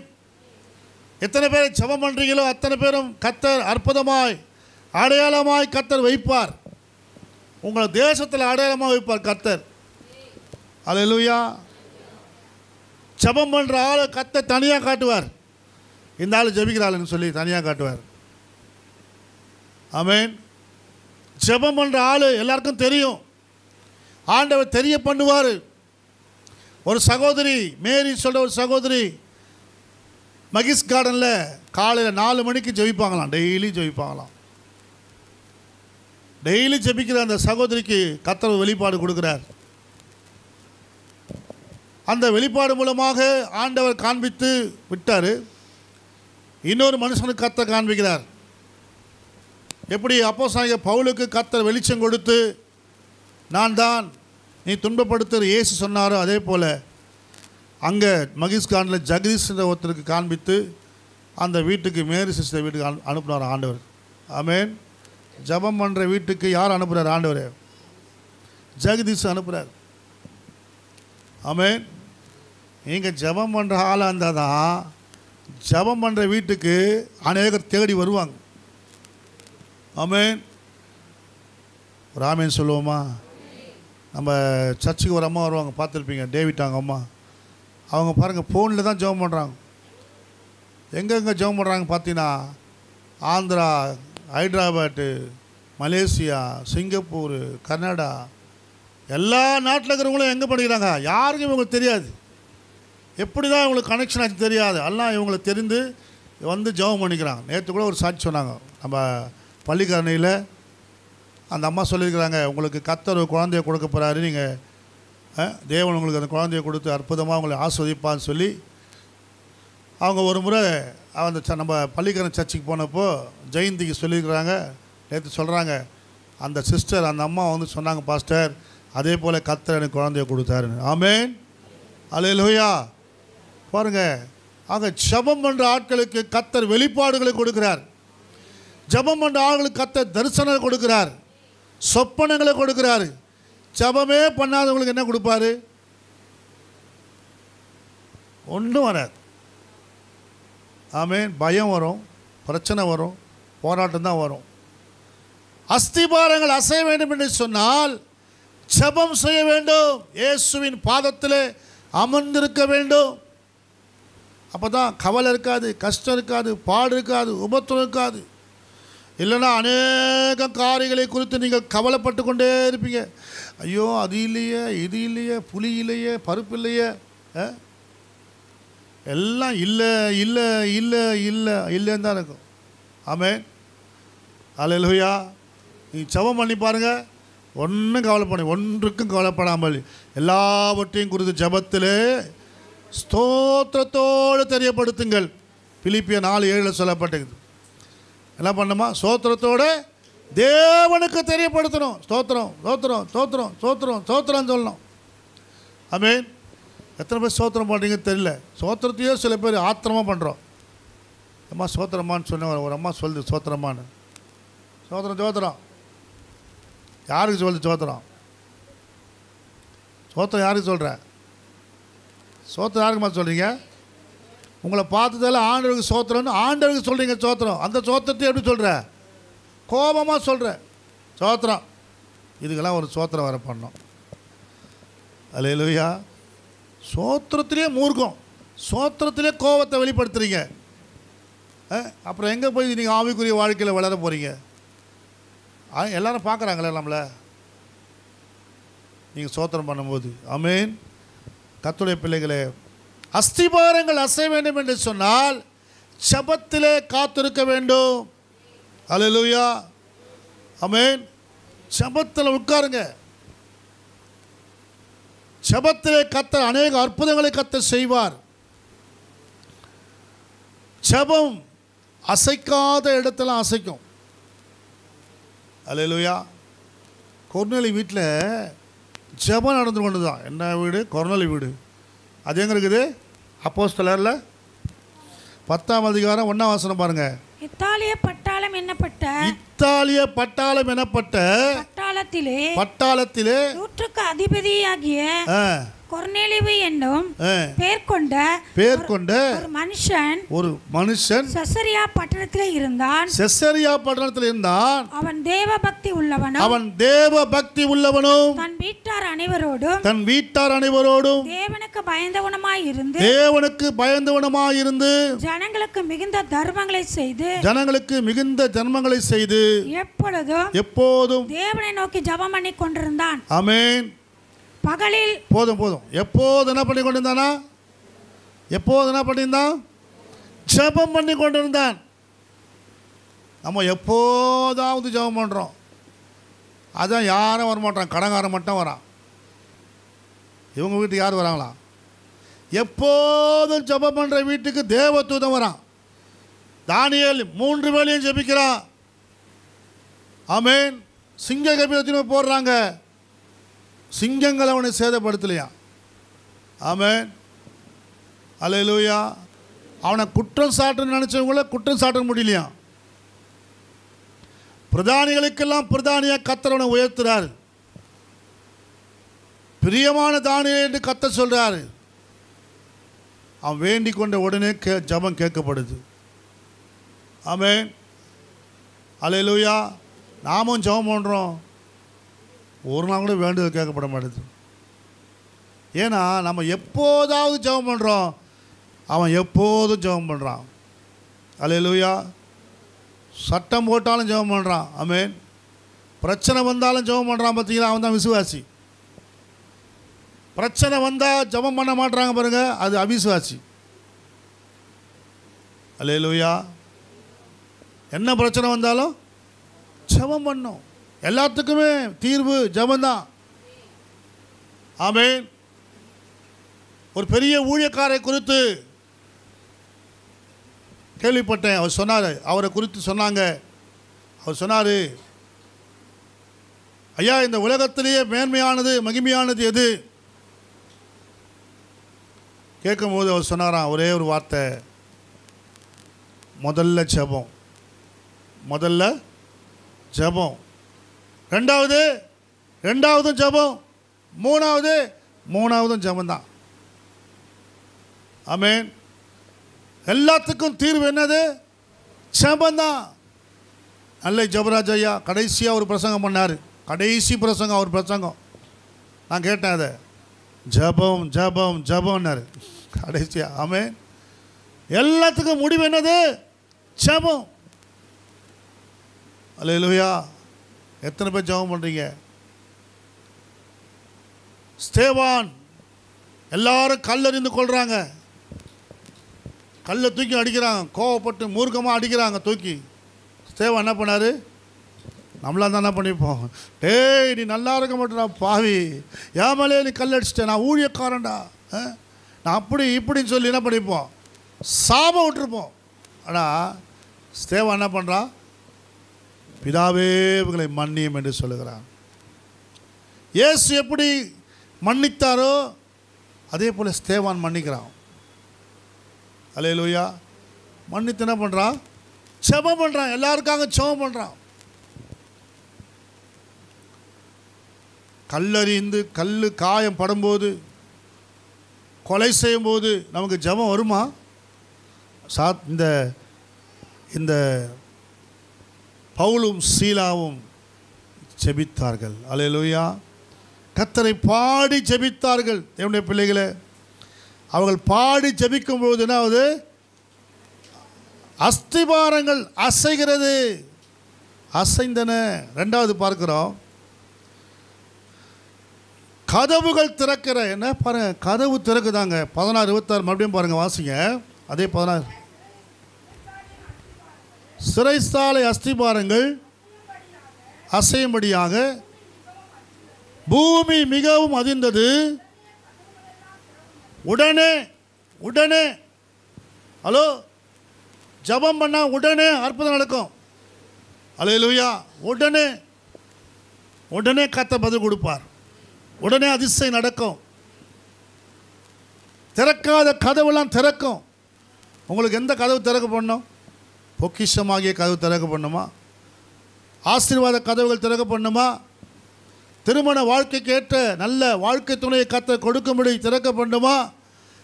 எத்தனை பேர் ஜெபம் பண்ணுறீங்களோ அத்தனை பேரும் கர்த்தர் அற்புதமாய் அடையாளமாய் கர்த்தர் வைப்பார். உங்களை தேசத்தில் அடையாளமாக வைப்பார் கர்த்தர். அல்லேலூயா. ஜெபம் பண்ணுற ஆளை கர்த்தர் தனியாக காட்டுவார். இந்த ஆள் ஜெபிக்கிறாள்னு சொல்லி தனியாக காட்டுவார். ஆமென். ஜெபம் பண்ணுற ஆள் எல்லாருக்கும் தெரியும். ஆண்டவர் தெரிய பண்ணுவார். ஒரு சகோதரி மேரி சொல்கிற ஒரு சகோதரி மகிஸ் கார்டனில் காலையில் 4 மணிக்கு ஜெபிப்பாங்களாம். டெய்லி ஜெபிப்பாங்களாம். டெய்லி ஜெபிக்கிற அந்த சகோதரிக்கு கர்த்தர் வெளிப்பாடு கொடுக்குறார். அந்த வெளிப்பாடு மூலமாக ஆண்டவர் காண்பித்து விட்டார். இன்னொரு மனுஷனுக்கு கர்த்தர் காண்பிக்கிறார். எப்படி அப்போஸ்தலனாகிய பவுலுக்கு கர்த்தர் வெளிச்சம் கொடுத்து நான் தான் நீ துன்பப்படுத்துகிற இயேசு சொன்னாரோ, அதே போல் அங்கே மகிஸ்கானில் ஜெகதீஷ் ஒருத்தருக்கு காண்பித்து அந்த வீட்டுக்கு மேரி சிஸ்டர் வீட்டுக்கு அனுப்புனார் ஆண்டவர். ஆமென். ஜெபம் பண்ணுற வீட்டுக்கு யார் அனுப்புகிறார்? ஆண்டவர் ஜெகதீஷ் அனுப்புகிறார். ஆமென். நீங்கள் ஜெபம் பண்ணுற ஆளாக இருந்தால் தான் ஜெபம் பண்ணுற வீட்டுக்கு அநேகர் தேடி வருவாங்க. ஆமென். ஒரு ஆமென் சொல்லுவோமா? நம்ம சர்ச்சுக்கு ஒரு அம்மா வருவாங்க, பார்த்துருப்பீங்க, டேவிட் அவங்க அம்மா. அவங்க பாருங்கள் ஃபோனில் தான் ஜெபம் பண்ணுறாங்க. எங்கெங்கே ஜெபம் பண்ணுறாங்க பார்த்தீங்கன்னா, Andhra, Hyderabad, Malaysia, Singapore, Canada, எல்லா நாட்டில் இருக்கிறவங்களும் எங்கே படிக்கிறாங்க யாருக்கும் இவங்களுக்கு தெரியாது. எப்படி தான் இவங்களுக்கு கனெக்ஷன் ஆச்சு தெரியாது. எல்லாம் இவங்களுக்கு தெரிந்து வந்து ஜெபம் பண்ணிக்கிறாங்க. நேற்று கூட ஒரு சாட்சி சொன்னாங்க. நம்ம பள்ளிக்கரணையில் அந்த அம்மா சொல்லியிருக்கிறாங்க, உங்களுக்கு கர்த்தர் ஒரு குழந்தைய கொடுக்க போகிறாரு, நீங்கள் தேவன் உங்களுக்கு அந்த குழந்தைய கொடுத்து அற்புதமாக உங்களை ஆஸ்வதிப்பான்னு சொல்லி அவங்க ஒரு முறை அந்த நம்ம பள்ளிக்கரணை சர்ச்சுக்கு போனப்போ ஜெயந்திக்கு சொல்லியிருக்கிறாங்க. நேற்று சொல்கிறாங்க, அந்த சிஸ்டர் அந்த அம்மா வந்து சொன்னாங்க, பாஸ்டர் அதே போல் கர்த்தர் எனக்கு குழந்தைய கொடுத்தாருன்னு. ஆமேன், அல்லேலூயா. பாருங்கள், ஆக ஜெபம் பண்ணுற ஆட்களுக்கு கர்த்தர் வெளிப்பாடுகளை கொடுக்கிறார். ஜெபம் பண்ணுற ஆட்களுக்கு கர்த்தர் தரிசனங்களை கொடுக்கிறார், சொப்பனங்களை கொடுக்கிறாரு. ஜெபமே பண்ணாதவங்களுக்கு என்ன கொடுப்பாரு? ஒன்றும் வராது. ஆமேன். பயம் வரும், பிரச்சனை வரும், போராட்டம் தான் வரும். அஸ்திபாரங்கள் அசைய வேண்டும் என்று சொன்னால் ஜெபம் செய்ய வேண்டும், இயேசுவின் பாதத்தில் அமர்ந்திருக்க வேண்டும். அப்போ தான் கவலை இருக்காது, கஷ்டம் இருக்காது, பாடு இருக்காது, உபத்திரம் இருக்காது. இல்லைன்னா அநேக காரியங்களை குறித்து நீங்கள் கவலைப்பட்டு கொண்டே இருப்பீங்க. ஐயோ அது இல்லையே, இது இல்லையே, புளி இல்லையே, பருப்பு இல்லையே, எல்லாம் இல்லை இல்லை இல்லை இல்லை இல்லைன்னு தான் இருக்கும். ஆமேன், அல்லேலூயா. நீ ஜெபம் பண்ணி பாருங்கள், ஒன்றும் கவலைப்பட, ஒன்றுக்கும் கவலைப்படாமல் எல்லாவற்றையும் குறித்து ஜெபத்திலே ஸ்தோத்திரத்தோடு தெரியப்படுத்துங்கள். பிலிப்பியர் 4:7 சொல்லப்பட்டிருக்குது. என்ன பண்ணுமா? ஸ்தோத்திரத்தோடு தேவனுக்கு தெரியப்படுத்தணும். ஸ்தோத்திரம் ஸ்தோத்திரம் ஸ்தோத்திரம் ஸ்தோத்திரம் ஸ்தோத்திரம் சொல்லணும். ஆமேன். எத்தனை பேர் ஸ்தோத்திரம் பண்ணுறீங்கன்னு தெரியல. ஸ்தோத்திரத்தையே சில பேர் ஆத்திரமாக பண்ணுறோம். அம்மா ஸ்தோத்திரமான்னு சொன்ன ஒரு அம்மா சொல்லுது ஸ்தோத்திரமான்னு. ஸ்தோத்திரம் ஸ்தோத்திரம் யாருக்கு சொல்லுது? ஸ்தோத்திரம் ஸ்தோத்திரம் யாருக்கு சொல்கிற? ஸ்தோத்திரம் யாருக்குமா சொல்கிறீங்க? உங்களை பார்த்ததால ஆண்டவருக்கு ஸ்தோத்திரம்னு ஆண்டவருக்கு சொல்கிறீங்க ஸ்தோத்திரம். அந்த ஸ்தோத்திரத்தை எப்படி சொல்கிற? கோபமாக சொல்கிற ஸ்தோத்திரம். இதுக்கெல்லாம் ஒரு ஸ்தோத்திரம் வர பண்ணோம். அல்லேலூயா. ஸ்தோத்திரத்திலே மூர்க்கம், ஸ்தோத்திரத்திலே கோபத்தை வெளிப்படுத்துகிறீங்க. அப்புறம் எங்கே போய் நீங்கள் ஆவிக்குரிய வாழ்க்கையில் வளர போகிறீங்க? எல்லாரும் பார்க்குறாங்களே நம்மளை நீங்கள் ஸ்தோத்திரம் பண்ணும்போது. ஆமேன். கர்த்தருடைய பிள்ளைகளே, அஸ்திபாரங்கள் அசைய வேண்டும் என்று சொன்னால் ஜெபத்திலே காத்திருக்க வேண்டும். அல்லேலூயா. ஆமேன். ஜெபத்தில் உட்காருங்க. ஜெபத்திலே கர்த்தர் அநேக அற்புதங்களை கர்த்தர் செய்வார். ஜெபம் அசைக்காத இடத்துல அசைக்கும். அல்லேலூயா. கொர்நேலி வீட்டில் ஜெபம் நடந்து கொண்டு தான். என்ன வீடு? கொர்நேலி வீடு. அது எங்கே இருக்குது? அப்போஸ்தலரில் 10ஆம் அதிகாரம் 1ஆம் வசனம் பாருங்கள். இத்தாலிய பட்டாளம் என்னப்பட்ட பட்டாளத்திலே நூற்றுக்கு அதிபதியாகிய கொர்நேலியு என்னும் பேர் கொண்ட ஒரு மனுஷன் செசரியா பட்டணத்திலே இருந்தான். அவன் தேவ பக்தி உள்ளவனும் தன் வீட்டார் அனைவரோடும் தேவனுக்கு பயந்தவனுமாயிருந்து ஜனங்களுக்கு மிகுந்த தர்மங்களை செய்து எப்போதும் தேவனை நோக்கி ஜெபம் பண்ணி கொண்டிருந்தான். ஆமென். பகலில் போதும் எப்போது என்ன பண்ணி கொண்டிருந்தானா? ஜெபம் பண்ணி கொண்டிருந்தான். நம்ம எப்போதாவது ஜெபம் பண்ணுறோம். அதான் யாரும் வரமாட்டான், கடங்காரன் மட்டும் வரான். இவங்க வீட்டுக்கு யார் வராங்களா? எப்போதும் ஜெபம் பண்ணுற வீட்டுக்கு தேவதூதன் வரான். தானியேல் 3 வேளையும் ஜெபிக்கிறான். ஆமென். சிங்க கபிலத்தின் போடுறாங்க, சிங்கங்கள் அவனை சேதப்படுத்தலையா? ஆமென். அல்லேலூயா. அவனை குற்றம் சாட்டுன்னு நினச்சவங்கள குற்றம் சாட்ட முடியலையா? பிரதானிகளுக்கெல்லாம் பிரதானியாக கர்த்தர் அவனை உயர்த்துறார். பிரியமான தானியேல் என்று கர்த்தர் சொல்கிறார். அவன் வேண்டிக் கொண்ட உடனே ஜெபம் கேட்கப்படுது. ஆமென். அல்லேலூயா. நாமும் ஜெபம் பண்ணுறோம், ஒரு நாள் கூட வேண்டுதல் கேட்கப்பட மாட்டேது. ஏன்னா நம்ம எப்போதாவது ஜெபம் பண்ணுறோம், அவன் எப்போதும் ஜெபம் பண்ணுறான். அல்லேலூயா. சட்டம் போட்டாலும் ஜெபம் பண்ணுறான். ஆமென். பிரச்சனை வந்தாலும் ஜெபம் பண்ணுறான். பார்த்தீங்களா, அவன் தான் விசுவாசி. பிரச்சனை வந்தால் ஜெபம் பண்ண மாட்டாங்க பாருங்க, அது அவிசுவாசி. அல்லேலூயா. என்ன பிரச்சனை வந்தாலும் ஜெபம் பண்ணும். எல்லாத்துக்குமே தீர்வு ஜெபம்தான். ஆமென். ஒரு பெரிய ஊழியக்காரை குறித்து கேள்விப்பட்டேன். அவர் சொன்னார், அவரை குறித்து சொன்னாங்க. அவர் சொன்னார், ஐயா, இந்த உலகத்திலேயே மேன்மையானது மகிமையானது எது கேட்கும்போது அவர் சொன்னாராம் ஒரே ஒரு வார்த்தை, முதல்ல ஜெபம். முதல்ல ஜெபம், ரெண்டாவதும் ஜெபம், மூணாவதும் ஜெபம்தான். ஆமென். எல்லாத்துக்கும் தீர்வு என்னது? ஜெபம்தான். நல்ல ஜெபராஜ் ஐயா கடைசியாக ஒரு பிரசங்கம் பண்ணார். கடைசி பிரசங்கம், அவர் பிரசங்கம் நான் கேட்டேன். அதை ஜெபம் ஜெபம் ஜெபம்னாரு கடைசியாக. ஆமென். எல்லாத்துக்கும் முடிவு என்னது? ஜெபம். அல்லேலூயா. எத்தனை பேர் ஜெபம் பண்ணுறீங்க? ஸ்தேவான் எல்லாரும் கல்லறிந்து கொள்கிறாங்க, கல்லை தூக்கி அடிக்கிறாங்க, கோவப்பட்டு மூர்க்கமாக அடிக்கிறாங்க தூக்கி. ஸ்தேவான் என்ன பண்ணார்? நம்மளாக தான் என்ன பண்ணிப்போம், டேய் நீ நல்லா இருக்க மாட்டேடா பாவி, ஏன் மேலே நீ கல் அடிச்சிட்டேன், நான் ஊழியக்காரன்டா, நான் அப்படி இப்படின்னு சொல்லி என்ன பண்ணிப்போம், சாபம் விட்டுருப்போம். ஆனால் ஸ்தேவான் என்ன பண்ணுறான்? பிதாவே இவங்களை மன்னியும் என்று சொல்லுகிறான். இயேசு எப்படி மன்னித்தாரோ அதே போல் ஸ்தேவான் மன்னிக்கிறான். அல்லேலூயா. மன்னித்து என்ன பண்ணுறான்? ஜெபம் பண்ணுறான். எல்லாருக்காக ஜெபம் பண்ணுறான். கல்லறிந்து காயம் படும்போது, கொலை செய்யும்போது நமக்கு ஜெபம் வருமா? இந்த பவுலும் சீலாவும் ஜெபித்தார்கள். அல்லேலூயா. கர்த்தரை பாடி ஜெபித்தார்கள். என்னுடைய பிள்ளைகளே, அவர்கள் பாடி ஜெபிக்கும் பொழுது என்னாவது? அஸ்திபாரங்கள் அசைகிறது, அசைந்தன. ரெண்டாவது பார்க்கிறோம், கதவுகள் திறக்கிற. என்ன பாருங்க, கதவு திறக்குதாங்க. 16:26 மறுபடியும் பாருங்க, வாசிங்க. அதே 16. சிறைச்சாலை அஸ்திபாரங்கள் அசையும்படியாக பூமி மிகவும் அதிர்ந்தது. உடனே ஹலோ, ஜெபம் பண்ணால் உடனே அற்புதம் நடக்கும். அல்லேலூயா. உடனே கர்த்தர் பதில் கொடுப்பார். உடனே அதிசயம் நடக்கும். திறக்காத கதவுலாம் திறக்கும். உங்களுக்கு எந்த கதவு திறக்க பண்ணணும்? பொக்கிஷமாகிய கதவு திறக்க பண்ணுமா? ஆசீர்வாத கதவுகள் திறக்க பண்ணுமா? திருமண வாழ்க்கைக்கு ஏற்ற நல்ல வாழ்க்கை துணையை கர்த்தர் கொடுக்கும்படி திறக்க பண்ணுமா?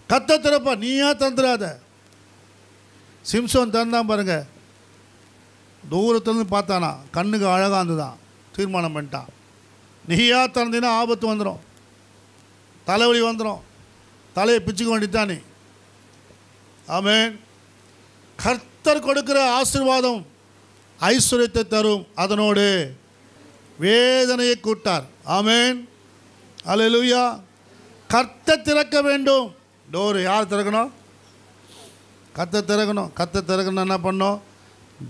கர்த்தர் திறப்பா, நீயா தந்துடாத. சிம்சோன் திறந்தான் பாருங்க, தூரத்துலேருந்து பார்த்தானா, கண்ணுக்கு அழகாக இருந்துதான், தீர்மானம் பண்ணிட்டான். நீயா திறந்தீங்கன்னா ஆபத்து வந்துடும், தலைவலி வந்துடும், தலையை பிச்சுக்க வேண்டித்தானே. ஆமென். கர்த்தர் கொடுக்கிற ஆசீர்வாதம் ஐஸ்வர்யத்தை தரும், அதனோடு வேதனையை கூட்டார். ஆமென். அல்லேலூயா. கர்த்தர் திறக்க வேண்டும். டோர் யார் திறக்கணும்? கர்த்தர் திறக்கணும். கர்த்தர் திறக்கணும் என்ன பண்ணோம்?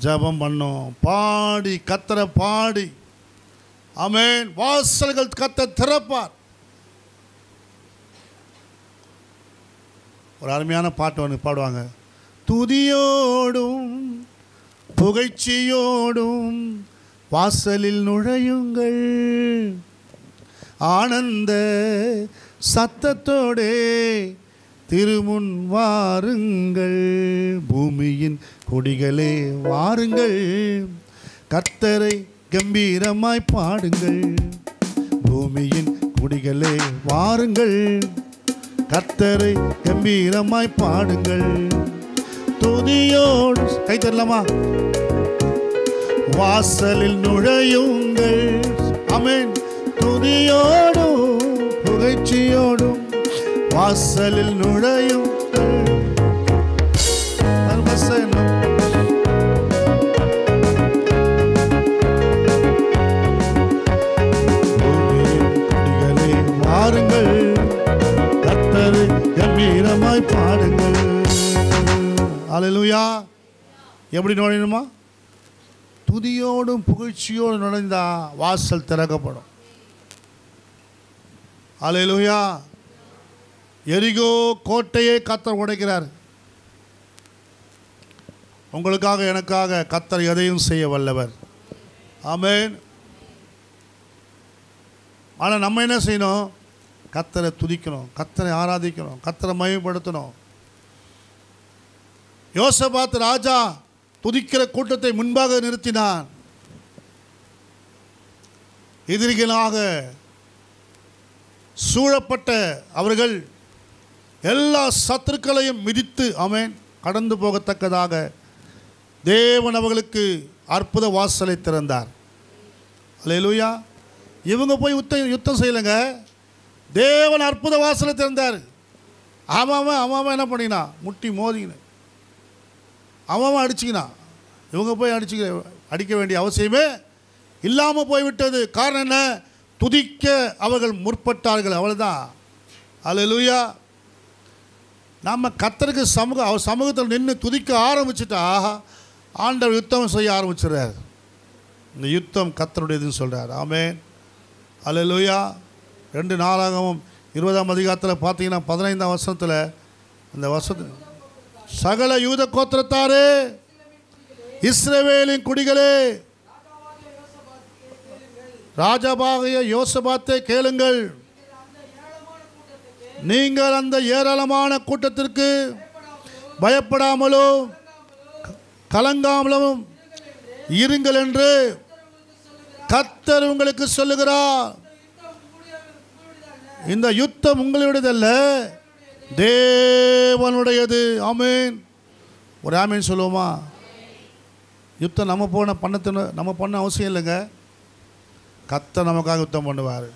ஜெபம் பண்ணோம், பாடி கர்த்தரை பாடி. ஆமென். வாசல்கள் கர்த்தர் திறப்பார். ஒரு அருமையான பாட்டு ஒன்று பாடுவாங்க. துதியோடும் புகழ்ச்சியோடும் வாசலில் நுழையுங்கள், ஆனந்த சத்தத்தோடே திருமுன் வாருங்கள், பூமியின் கொடிகளே வாருங்கள், கர்த்தரை கம்பீரமாய் பாடுங்கள், பூமியின் கொடிகளே வாருங்கள், கர்த்தரை கம்பீரமாய் பாடுங்கள். துதியோடு கை தரலாமா? வாசலில் நுழையுங்கள். ஆமென். துதியோடும் புகழ்ச்சியோடும் வாசலில் நுழையும் மாறுங்கள், கர்த்தரை கம்பீரமாய் பாடுங்கள். அல்லேலூயா. எப்படி நுழையணுமா? துதியோடும் புகழ்ச்சியோடு நுழைந்தா வாசல் திறக்கப்படும். அல்லேலூயா. எரிகோ கோட்டையை கர்த்தர் உடைக்கிறார். உங்களுக்காக எனக்காக கர்த்தர் எதையும் செய்ய வல்லவர். ஆமென். ஆனால் நம்ம என்ன செய்யணும்? கர்த்தரை துதிக்கணும், கர்த்தரை ஆராதிக்கணும், கர்த்தரை மகிமைப்படுத்தணும். யோசபாத் ராஜா துதிக்கிற கூட்டத்தை முன்பாக நிறுத்தினான். எதிரிகளாக சூழப்பட்ட அவர்கள் எல்லா சத்துருக்களையும் மிதித்து ஆமென் கடந்து போகத்தக்கதாக தேவன் அவர்களுக்கு அற்புத வாசலை திறந்தார். அல்லேலூயா. இவங்க போய் யுத்தம் செய்யலைங்க, தேவன் அற்புத வாசலை திறந்தார். அவன் என்ன பண்ணினா? முட்டி மோதிக்கின அவன் அடிச்சுக்கினா. இவங்க போய் அடிக்க வேண்டிய அவசியமே இல்லாமல் போய்விட்டது. காரணம் என்ன? துதிக்க அவர்கள் முற்பட்டார்கள், அவ்வளோதான். அல்லேலூயா. நம்ம கர்த்தருக்கு சமூகத்தில் நின்று துதிக்க ஆரம்பிச்சுட்டா ஆண்டவர் யுத்தம் செய்ய ஆரம்பிச்சிடுறார். இந்த யுத்தம் கர்த்தருடையதுன்னு சொல்கிறார். ஆமென். அல்லேலூயா. 2 நாளாகவும் 20ஆம் அதிகாரத்தில் பார்த்தீங்கன்னா 15ஆம் வசனத்தில் அந்த வசனம், சகல யூத கோத்திரத்தாரே, இஸ்ரவேலின் குடிகளே, ராஜாவாகிய யோசபாத்தை கேளுங்கள். நீங்கள் அந்த ஏராளமான கூட்டத்திற்கு பயப்படாமலும் கலங்காமலும் இருங்கள் என்று கர்த்தர் உங்களுக்கு சொல்லுகிறார். இந்த யுத்தம் உங்களுடையதல்ல, தேவனுடையது. ஆமென். ஒரு ஆமென் சொல்லுவோமா? யுத்தம் நம்ம பண்ண அவசியம் இல்லைங்க. கர்த்தர் நமக்காக யுத்தம் பண்ணுவார்.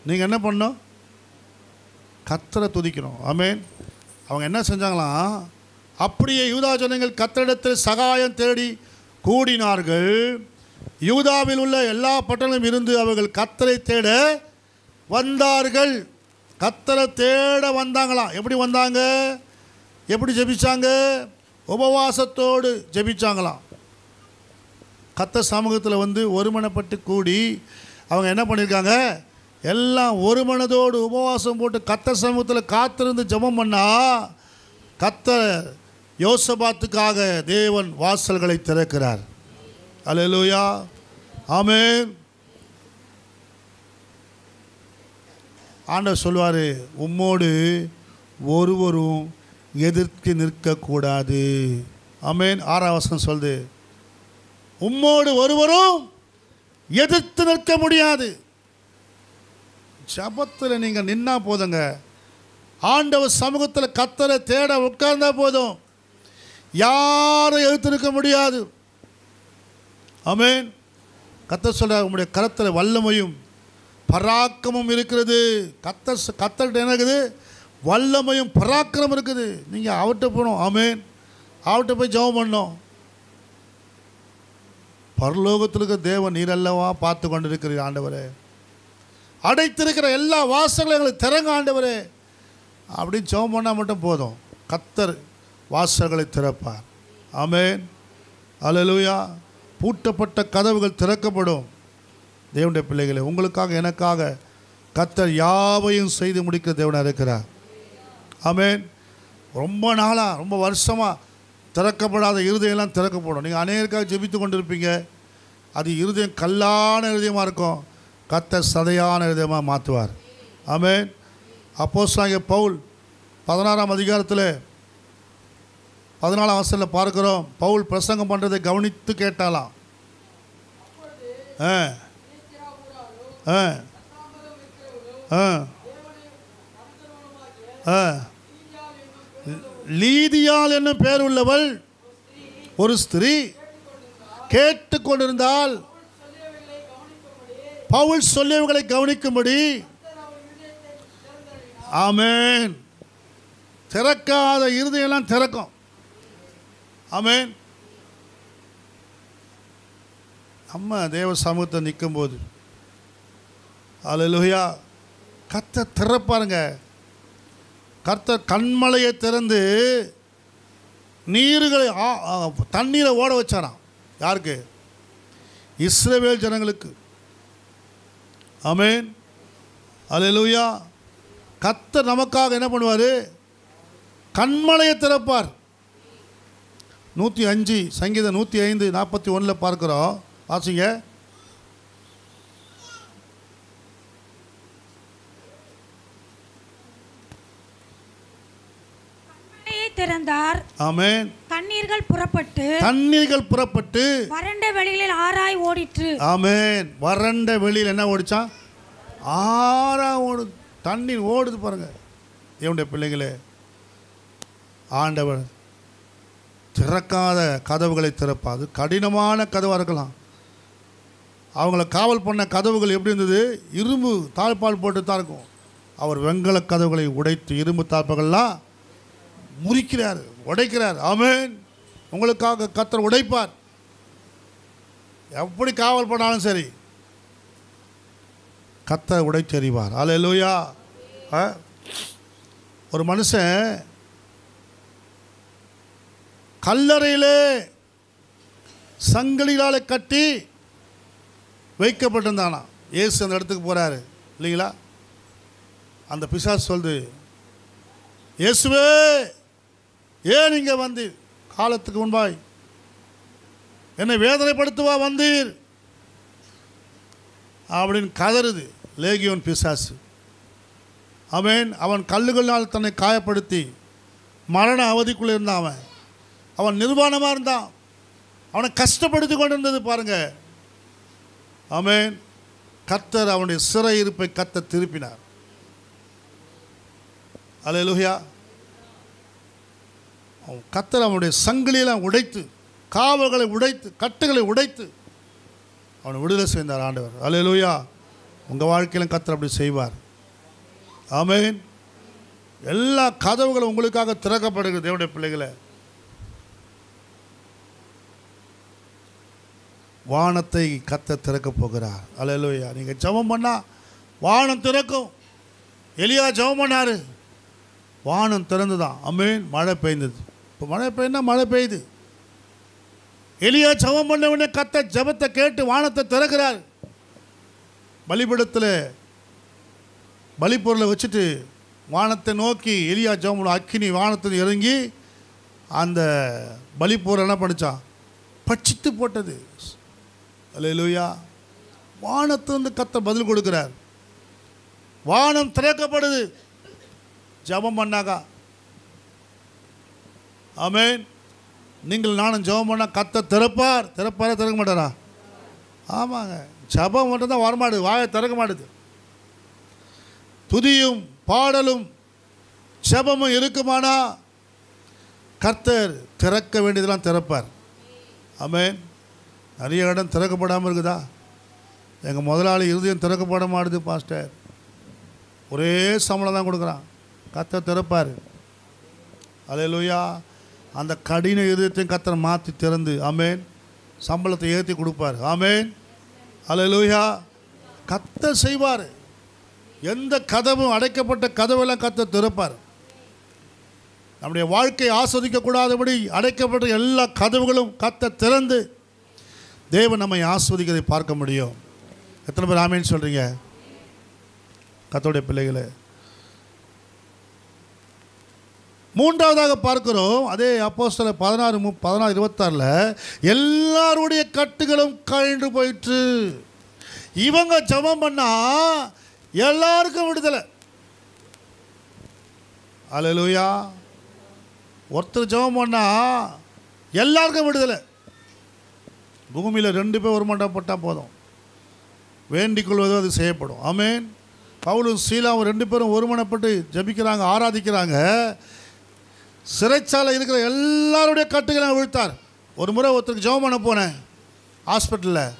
நீங்கள் என்ன பண்ணணும்? கர்த்தரை துதிக்கணும். ஆமென். அவங்க என்ன செஞ்சாங்களாம்? அப்படியே யூதா ஜனங்கள் கர்த்தரிடத்தில் சகாயம் தேடி கூடினார்கள். யூதாவில் உள்ள எல்லா பட்டணங்களும் இருந்து அவர்கள் கர்த்தரை தேட வந்தார்கள். கர்த்தரை தேட வந்தாங்களாம். எப்படி வந்தாங்க? எப்படி ஜெபிச்சாங்க? உபவாசத்தோடு ஜெபிச்சாங்களாம். கர்த்தர் சமூகத்தில் வந்து ஒருமனப்பட்டு கூடி அவங்க என்ன பண்ணியிருக்காங்க? எல்லாம் ஒரு மனதோடு உபவாசம் போட்டு கர்த்தர் சமூகத்தில் காத்திருந்து ஜெபம் பண்ணா கர்த்தர் யோசபாத்துக்காக தேவன் வாசல்களை திறக்கிறார். அல்லேலூயா. ஆமென். ஆண்டவர் சொல்வார், உம்மோடு ஒருவரும் எதிர்த்து நிற்கக்கூடாது. ஆமென். 6ஆம் வசனம் சொல்லுது, உம்மோடு ஒருவரும் எதிர்த்து நிற்க முடியாது. ஜபத்தில் நீங்கள் நின்னா போதுங்க. ஆண்டவர் சமூகத்தில் கர்த்தரை தேட உட்கார்ந்தா போதும், யாரை எதிர்த்து நிற்க முடியாது. ஆமென். கர்த்தர் சொல்றார், உங்களுடைய கரத்தில் வல்லமையும் பராக்கிரமும் இருக்கிறது. கர்த்தர்கிட்ட என்ன இருக்குது? வல்லமையும் பராக்கிரமும் இருக்குது. நீங்கள் அவர்கிட்ட போகணும். ஆமென். அவர்கிட்ட போய் ஜெபம் பண்ணணும். பரலோகத்தில் இருக்கிற தேவன் நீர் அல்லவா பார்த்து கொண்டு இருக்கிற ஆண்டவரே, அடைத்திருக்கிற எல்லா வாசல்களும் எங்களுக்கு திறங்க ஆண்டவரே அப்படின்னு ஜெபம் பண்ணால் மட்டும் போதும், கர்த்தர் வாசல்களை திறப்பார். ஆமென். அல்லேலூயா. பூட்டப்பட்ட கதவுகள் திறக்கப்படும். தேவனுடைய பிள்ளைகளே, உங்களுக்காக எனக்காக கர்த்தர் யாவையும் செய்து முடிக்கிற தேவனாக இருக்கிறார். ஆமென். ரொம்ப நாளாக ரொம்ப வருஷமாக திறக்கப்படாத இருதயம்லாம் திறக்கப்படும். நீங்கள் அநேகருக்காக ஜெபித்து கொண்டு இருப்பீங்க. அது இருதயம் கல்லான இருதயமாக இருக்கும், கர்த்தர் சதையான இருதயமாக மாற்றுவார். ஆமென். அப்போஸ்தலனாகிய பவுல் 16ஆம் அதிகாரத்தில் 14ஆம் வசனத்தில் பார்க்கிறோம். பவுல் பிரசங்கம் பண்ணுறதை கவனித்து கேட்டாலாம். லீதியாள் என்னும் பேர் உள்ளவள் ஒரு ஸ்திரீ கேட்டுக்கொண்டிருந்தால் பவுல் சொல்லியவர்களை கவனிக்கும்படி. ஆமென். திறக்காத இருதயெல்லாம் திறக்கும். ஆமென். நம்ம தேவ சமூகத்தை நிற்கும்போது அல்லேலூயா கர்த்தர் திறப்பாருங்க. கர்த்தர் கண்மலையை திறந்து நீர்களை தண்ணீரை ஓட வச்சாராம். யாருக்கு? இஸ்ரவேல் ஜனங்களுக்கு. ஆமென். அல்லேலூயா. கர்த்தர் நமக்காக என்ன பண்ணுவார்? கண்மலையை திறப்பார். 105 சங்கீதம் 105:41 பார்க்கிறோம். வாசிங்க. திறந்தார். ஆமென். தண்ணீர்கள் புறப்பட்டு வறண்ட வெளியில் ஆறாய் ஓடிற்று. ஆமென். வறண்ட வெளியில் என்ன ஓடிச்சான்? ஆறா ஓடுது. தண்ணீர் ஓடுது பாருங்க. தேவனுடைய பிள்ளைகளே, ஆண்டவர் திறக்காத கதவுகளை திறப்பாது. கடினமான கதவாக இருக்கலாம். அவங்கள காவல் பண்ண கதவுகள் எப்படி இருந்தது? இரும்பு தாழ்பால் போட்டு தான் இருக்கும். அவர் வெண்கல கதவுகளை உடைத்து இரும்பு தாழ்ப்புகள்லாம் முறிக்கிறார், உடைக்கிறார். ஆமென். உங்களுக்காக கர்த்தர் உடைப்பார். எப்படி காவல் பண்ணாலும் சரி கர்த்தர் உடைச்செறிவார். அல்லேலூயா. ஒரு மனுஷன் கல்லறையிலே சங்கிலியாலே கட்டி வைக்கப்பட்டிருந்தானா. இயேசு அந்த இடத்துக்கு போகிறாரு இல்லைங்களா? அந்த பிசாசு சொல்லுது, இயேசுவே ஏன் இங்கே வந்தீர்? காலத்துக்கு முன்பாய் என்னை வேதனைப்படுத்துவா வந்தீர் அப்படின்னு கதறுது லேகியோன் பிசாசு. அவன் அவன் கல்லுகளால் தன்னை காயப்படுத்தி மரண அவதிக்குள்ளே இருந்தான். அவன் நிர்வாணமாக இருந்தான். அவனை கஷ்டப்படுத்தி கொண்டு இருந்தது பாருங்க. ஆமென். கர்த்தர் அவனுடைய சிறை இருப்பை கர்த்தர் திருப்பினார். அல்லேலூயா. கர்த்தர் அவனுடைய சங்கிலியெல்லாம் உடைத்து, காவல்களை உடைத்து, கட்டுகளை உடைத்து அவனை விடுதலை செய்தார் ஆண்டவர். அல்லேலூயா. உங்கள் வாழ்க்கையிலும் கர்த்தர் அப்படி செய்வார். ஆமென். எல்லா கதவுகளும் உங்களுக்காக திறக்கப்படுகிறது தேவனுடைய பிள்ளைகளை. வானத்தை கர்த்தர் திறக்கப் போகிறார். அல்லேலூயா. நீங்கள் ஜெபம் பண்ணால் வானம் திறக்கும். எலியா ஜெபம் பண்ணார், வானம் திறந்து தான். ஆமென். மழை பெய்ந்தது. இப்போ மழை பெய்யுனா மழை பெய்யுது. எலியா ஜெபம் பண்ண உடனே கர்த்தர் ஜெபத்தை கேட்டு வானத்தை திறக்கிறார். பலிபீடத்தில் பலிப்பொருளை வச்சுட்டு வானத்தை நோக்கி எலியா ஜெபம் பண்ண, அக்கினி வானத்தில் இறங்கி அந்த பலிப்பொருள் என்ன பண்ணிச்சான்? பட்சித்து போட்டது. அல்லேலூயா. வானத்திலிருந்து கர்த்தர் பதில் கொடுக்கிறார். வானம் திறக்கப்படுது ஜெபம் பண்ணாக்கா. ஆமென். நீங்கள் நானும் ஜெபம் பண்ணால் கர்த்தர் திறப்பார். திறப்பாரா திறக்க மாட்டாரா? ஆமாங்க. ஜெபம் மட்டும் தான் வரமாடுது, வாயை திறக்க மாட்டுது. துதியும் பாடலும் ஜெபமும் இருக்குமானா கர்த்தர் திறக்க வேண்டியதெல்லாம் திறப்பார். ஆமென். நிறைய இடம் திறக்கப்படாமல் இருக்குதா? எங்கள் முதலாளி இருதயம் திறக்கப்பட மாட்டுது பாஸ்டர். ஒரே சம்பளம் தான் கொடுக்குறான். கர்த்தர் திறப்பார். அல்லேலூயா. அந்த கடின இருதயத்தையும் கர்த்தர் மாற்றி திறந்து ஆமென் சம்பளத்தை ஏற்றி கொடுப்பார். ஆமென். அல்லேலூயா. கர்த்தர் செய்வார். எந்த கதவும் அடைக்கப்பட்ட கதவெல்லாம் கர்த்தர் திறப்பார். நம்முடைய வாழ்க்கையை ஆஸ்வதிக்கக்கூடாதபடி அடைக்கப்பட்ட எல்லா கதவுகளும் கர்த்தர் திறந்து தேவன் நம்மை ஆஸ்வதிக்கிறதை பார்க்க முடியும். எத்தனை பேர் ஆமென் சொல்கிறீங்க கர்த்தருடைய பிள்ளைகளே? மூன்றாவதாக பார்க்கிறோம், அதே அப்போஸ்தலர் 16:26 எல்லாருடைய கட்டுகளும் கழன்று போயிற்று. இவங்க ஜெபம் பண்ணா எல்லாருக்கும் விடுதலை. அல்லேலூயா. ஒருத்தர் ஜெபம் பண்ணா எல்லாருக்கும் விடுதலை. பூமியில் 2 பேர் ஒரு மண்டப்பட்டால் போதும், வேண்டிக் கொள்வதோ அது செய்யப்படும். ஆமென். பவுலும் சீலாவும் 2 பேரும் ஒருமனப்பட்டு ஜெபிக்கிறாங்க, ஆராதிக்கிறாங்க. சிறைச்சாலை இருக்கிற எல்லாருடைய கட்டுகளை விழுத்தார். ஒரு முறை ஒருத்தருக்கு ஜெபம் பண்ண போனேன் ஹாஸ்பிட்டலில்.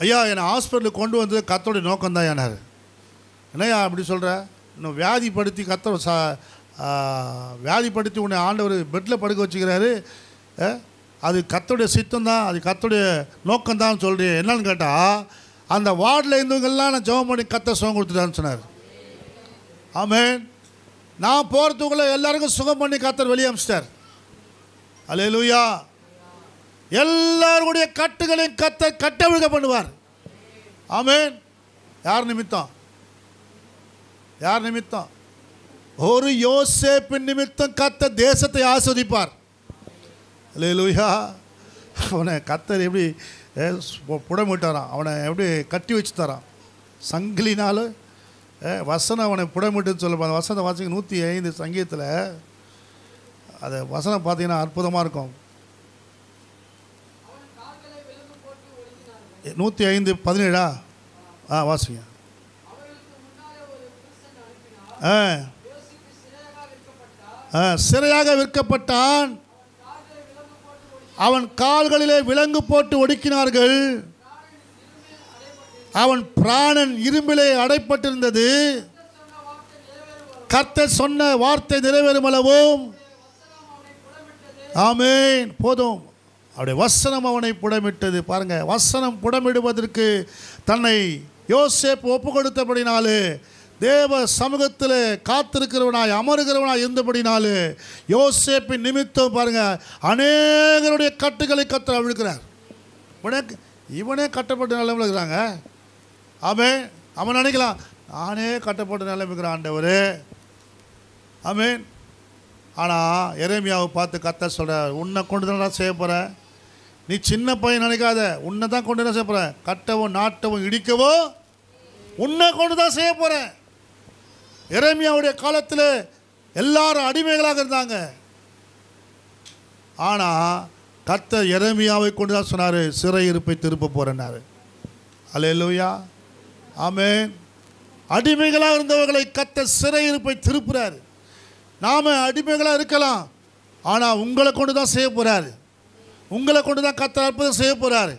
ஐயா என்னை ஹாஸ்பிட்டலுக்கு கொண்டு வந்தது கர்த்தருடைய நோக்கம்தான் ஏனார். என்னையா அப்படி சொல்கிற? இன்னும் வியாதிப்படுத்தி கர்த்தர் வியாதிப்படுத்தி உன்னை ஆண்டவர் பெட்டில் படுக்க வச்சுக்கிறாரு, அது கர்த்தருடைய சித்தம் தான், அது கர்த்தருடைய நோக்கம்தான் சொல்கிறேன். என்னன்னு கேட்டால், அந்த வார்டில் இருந்தவங்கெல்லாம் நான் ஜெபம் பண்ணி கர்த்தர் சுகம் கொடுத்துட்டான்னு சொன்னார். ஆமென். நான் போகிறதுக்குள்ளே எல்லாருக்கும் சுகம் பண்ணி கர்த்தர் வெளியே அனுப்பிச்சிட்டார். அல்லேலூயா. எல்லாருடைய கட்டுகளையும் கர்த்தர் கட்டவிழ்க்க பண்ணுவார். ஆமென். யார் நிமித்தம்? யார் நிமித்தம்? ஒரு யோசேப்பின் நிமித்தம் கர்த்தர் தேசத்தை ஆஸ்வதிப்பார். அல்லேலூயா. அவனை கர்த்தர் எப்படி புடமிட்டாரான், அவனை எப்படி கட்டி வச்சு தரான் சங்கிலினால. வசனம் அவனை புடமிட்டுன்னு சொல்ல, அந்த வசனத்தை வாசிக்க 105 சங்கீதத்தில் அது வசனம் பார்த்தீங்கன்னா அற்புதமாக இருக்கும். 105:17 வாசிங்க. சிறையாக விற்கப்பட்டான், அவன் கால்களிலே விலங்கு போட்டு ஒடுக்கினார்கள், அவன் பிராணன் இரும்பிலே அடைப்பட்டிருந்தது, கர்த்தர் சொன்ன வார்த்தை நிறைவேறும் அளவும். ஆமென். போதும். அவருடைய வசனம் அவனை புடமிட்டது. பாருங்க, வசனம் புடமிடுவதற்கு தன்னை யோசேப்பு ஒப்பு கொடுத்தபடினாலே, தேவ சமூகத்தில் காத்திருக்கிறவனாய் அமருகிறவனாய் இருந்தபடினாலே, யோசேப்பின் நிமித்தம் பாருங்க அநேகருடைய கட்டுகளை கர்த்தர் அவிழ்க்கிறார். இவனே கட்டப்பட்ட நிலைமையில் இருக்கிறாங்க. அவன் நினைக்கலாம், நானே கட்டப்பட்ட நிலைமைக்கிறேன் ஆண்டவரே. ஆமென். ஆனால் எரேமியாவை பார்த்து கர்த்தர் சொல்கிறார், உன்னை கொண்டு தான் செய்ய போகிறேன். நீ சின்ன பையன் நினைக்காத, உன்னை தான் கொண்டு தான் செய்ய போகிறேன். கட்டவும் நாட்டவும் இடிக்கவோ உன்னை கொண்டு தான் செய்ய போகிறேன். எரேமியாவுடைய காலத்தில் எல்லாரும் அடிமைகளாக இருந்தாங்க. ஆனால் கர்த்தர் எரேமியாவை கொண்டு தான் சொன்னார், சிறையிருப்பை திருப்ப போகிறேன்னாரு. அல்லேலூயா. ஆமென். அடிமைகளாக இருந்தவர்களை கர்த்தர் சிறையிருப்பை திருப்புறாரு. நாம் அடிமைகளாக இருக்கலாம், ஆனால் உங்களை கொண்டு தான் செய்ய போகிறாரு. உங்களை கொண்டு தான் கர்த்தர் அற்புதம் செய்ய போகிறாரு.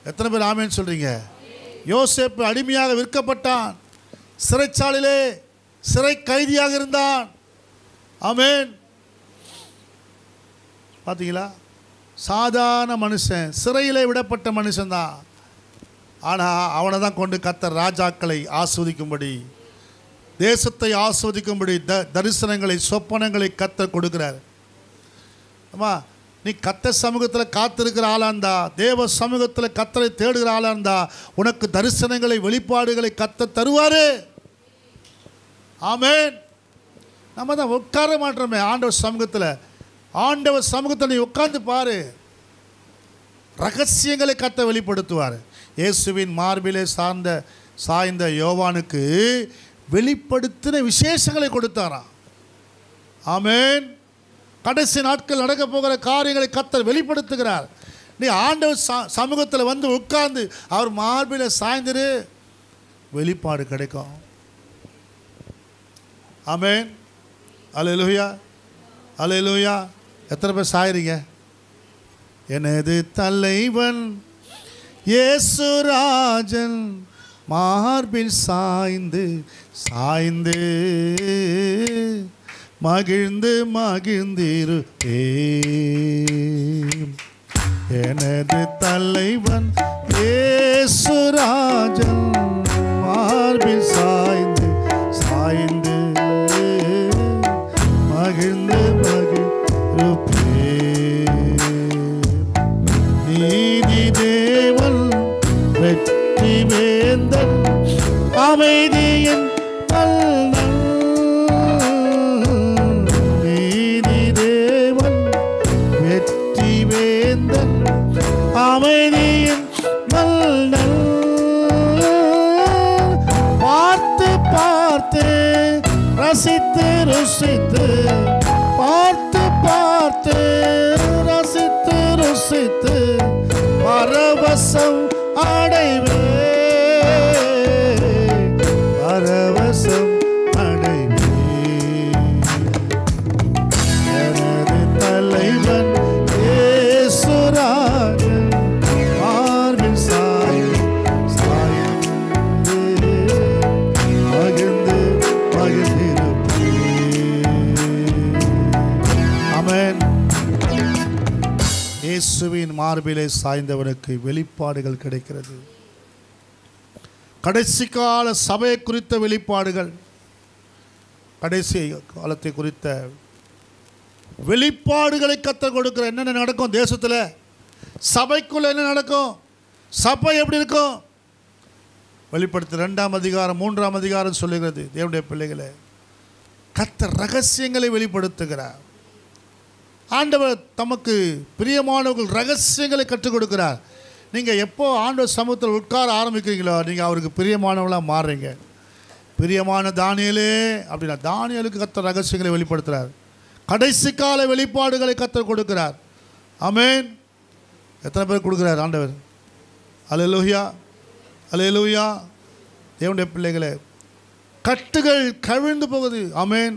எத்தனை பேர் ஆமென்னு சொல்கிறீங்க? யோசேப்பு அடிமையாக விற்கப்பட்டான், சிறைச்சாலையிலே சிறை கைதியாக இருந்தான். ஆமென். பார்த்தீங்களா? சாதாரண மனுஷன், சிறையிலே விடப்பட்ட மனுஷன்தான். ஆனால் அவனை தான் கொண்டு கர்த்தர் ராஜாக்களை ஆஸ்வதிக்கும்படி, தேசத்தை ஆஸ்வதிக்கும்படி தரிசனங்களை சொப்பனங்களை கர்த்தர் கொடுக்கிறார். அம்மா, நீ கர்த்தர் சமூகத்தில் காத்திருக்கிற ஆளாக இருந்தா, தேவ சமூகத்தில் கர்த்தரை தேடுகிற ஆளாக இருந்தா, உனக்கு தரிசனங்களை வெளிப்பாடுகளை கர்த்தர் தருவார். ஆமென். நம்ம தான் உட்கார மாட்டோமே ஆண்டவர் சமூகத்தில். ஆண்டவர் சமூகத்தில் நீ உட்கார்ந்து பாரு, ரகசியங்களை கர்த்தர் வெளிப்படுத்துவார். இயேசுவின் மார்பிலே சாய்ந்த யோவானுக்கு வெளிப்படுத்தின விசேஷங்களை கொடுத்தாராம். ஆமென். கடைசி நாட்கள் நடக்க போகிற காரியங்களை கர்த்தர் வெளிப்படுத்துகிறார். நீ ஆண்டவர் சமூகத்தில் வந்து உட்கார்ந்து அவர் மார்பில் சாய்ந்திரு, வெளிப்பாடு கிடைக்கும். ஆமென். அல்லேலூயா. அல்லேலூயா. எத்தனை பேர் சாயிறீங்க? எனது தலைவன் இயேசுராஜன் மார்பில் சாய்ந்து சாய்ந்து மகிழ்ந்து மகிழ்ந்திருப்பேன். எனது தலைவன் இயேசுராஜன் மார்பில் சாய்ந்து சாய்ந்து மகிழ்ந்து மகிழ்ந்திருப்பேன். நீதி தேவன் வெற்றி வேந்தன் அமைதியின் அமைதியின் மல்நல் பார்த்து பார்த்து ரசித்து ருசித்து பார்த்து பார்த்து ரசித்து ருசித்து பரவசம் அடைவே பரவசம் அடைவே. எனது தலைவன் இயேசுவின் மார்பிலே சாய்ந்தவனுக்கு வெளிப்பாடுகள் கிடைக்கிறது. கடைசி கால சபையை குறித்த வெளிப்பாடுகள், கடைசி காலத்தை குறித்த வெளிப்பாடுகளை கர்த்தர் கொடுக்கிற. என்னென்ன நடக்கும் தேசத்தில், சபைக்குள்ள என்ன நடக்கும், சபை எப்படி இருக்கும், வெளிப்படுத்த 2ஆம் அதிகாரம் 3ஆம் அதிகாரம் சொல்லுகிறது. தேவனுடைய பிள்ளைகளை கர்த்தர் ரகசியங்களை வெளிப்படுத்துகிறார். ஆண்டவர் தமக்கு பிரியமானவர்கள் ரகசியங்களை கற்றுக் கொடுக்கிறார். நீங்கள் எப்போ ஆண்டவர் சமூகத்தில் உட்கார ஆரம்பிக்கிறீங்களோ நீங்கள் அவருக்கு பிரியமானவங்களாக மாறுறீங்க. பிரியமான தானியேலே அப்படின்னா தானியேலுக்கு கர்த்தர் ரகசியங்களை வெளிப்படுத்துகிறார். கடைசி கால வெளிப்பாடுகளை கர்த்தர் கொடுக்கிறார். ஆமென். எத்தனை பேர் கொடுக்குறார் ஆண்டவர்? அல்லேலூயா, அல்லேலூயா. தேவனுடைய பிள்ளைகளே, கட்டுகள் கவிழ்ந்து போகுது. ஆமென்.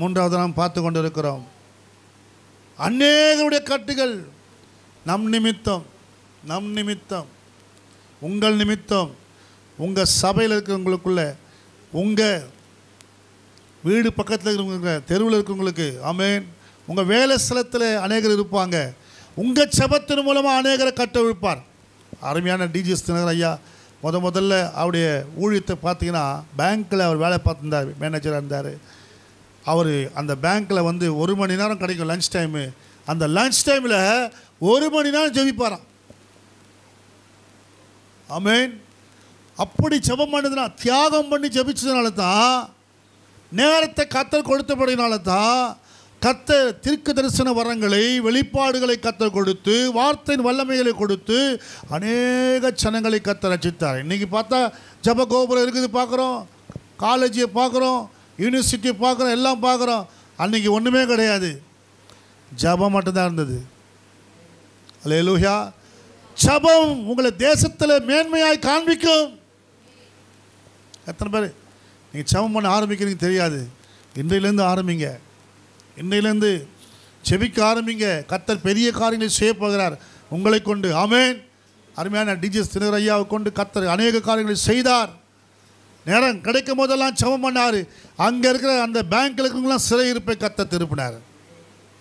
3வது நாம் பார்த்து கொண்டு இருக்கிறோம். அநேகருடைய கட்டுகள் நம் நிமித்தம், நம் நிமித்தம், உங்கள் நிமித்தம், உங்கள் சபையில் இருக்கிறவங்களுக்குள்ள, உங்கள் வீடு பக்கத்தில் இருக்கிறவங்க, தெருவில் இருக்கிறவங்களுக்கு, ஆமென், உங்கள் வேலை ஸ்தலத்தில் அநேகர் இருப்பாங்க. உங்கள் செபத்தின் மூலமாக அநேகரை கட்ட விழுப்பார். அருமையான டிஜிஎஸ் தினகரன் ஐயா முதல்ல அவருடைய ஊழியத்தை பார்த்தீங்கன்னா பேங்க்கில் அவர் வேலை பார்த்துருந்தார், மேனேஜராக இருந்தார். அவர் அந்த பேங்க்கில் 1 மணி நேரம் கிடைக்கும் லன்ச் டைமு. அந்த லன்ச் டைமில் 1 மணி நேரம் ஜெபிப்பாராம். ஆமென். அப்படி ஜெபம் பண்ணதுனா, தியாகம் பண்ணி ஜெபிச்சதுனால தான், நேரத்தை கர்த்தர் கொடுத்தபடினால தான் கர்த்தர் தீர்க்க தரிசன வரங்களை, வெளிப்பாடுகளை கர்த்தர் கொடுத்து, வார்த்தையின் வல்லமைகளை கொடுத்து அநேக ஜனங்களை கர்த்தர் ரட்சித்தார். இன்றைக்கி பார்த்தா ஜப கோபுரம் இருக்குது பார்க்குறோம், காலேஜை பார்க்குறோம், யூனிவர்சிட்டியை பார்க்குறோம், எல்லாம் பார்க்குறோம். அன்றைக்கி ஒன்றுமே கிடையாது, ஜபம் மட்டும்தான் இருந்தது. அல்லேலூயா. ஜபம் உங்களை தேசத்தில் மேன்மையாய் காண்பிக்கும். எத்தனை பேர் நீங்கள் ஜபம் பண்ண ஆரம்பிக்கிறீங்க தெரியாது. இன்றையிலேருந்து ஆரம்பிங்க, இன்றையிலேருந்து செபிக்க ஆரம்பிங்க. கர்த்தர் பெரிய காரியங்களை செய்ய போகிறார் உங்களை கொண்டு. ஆமென். அருமையான டிஜிஎஸ் தினகரன் ஐயாவை கொண்டு கர்த்தர் அநேக காரியங்களை செய்தார். நேரம் கிடைக்கும் போதெல்லாம் ஜெபம் பண்ணார். அங்கே இருக்கிற அந்த பேங்க்கில் இருக்கிறவங்களாம் சிறையிருப்பை கர்த்தர் திருப்பினார்.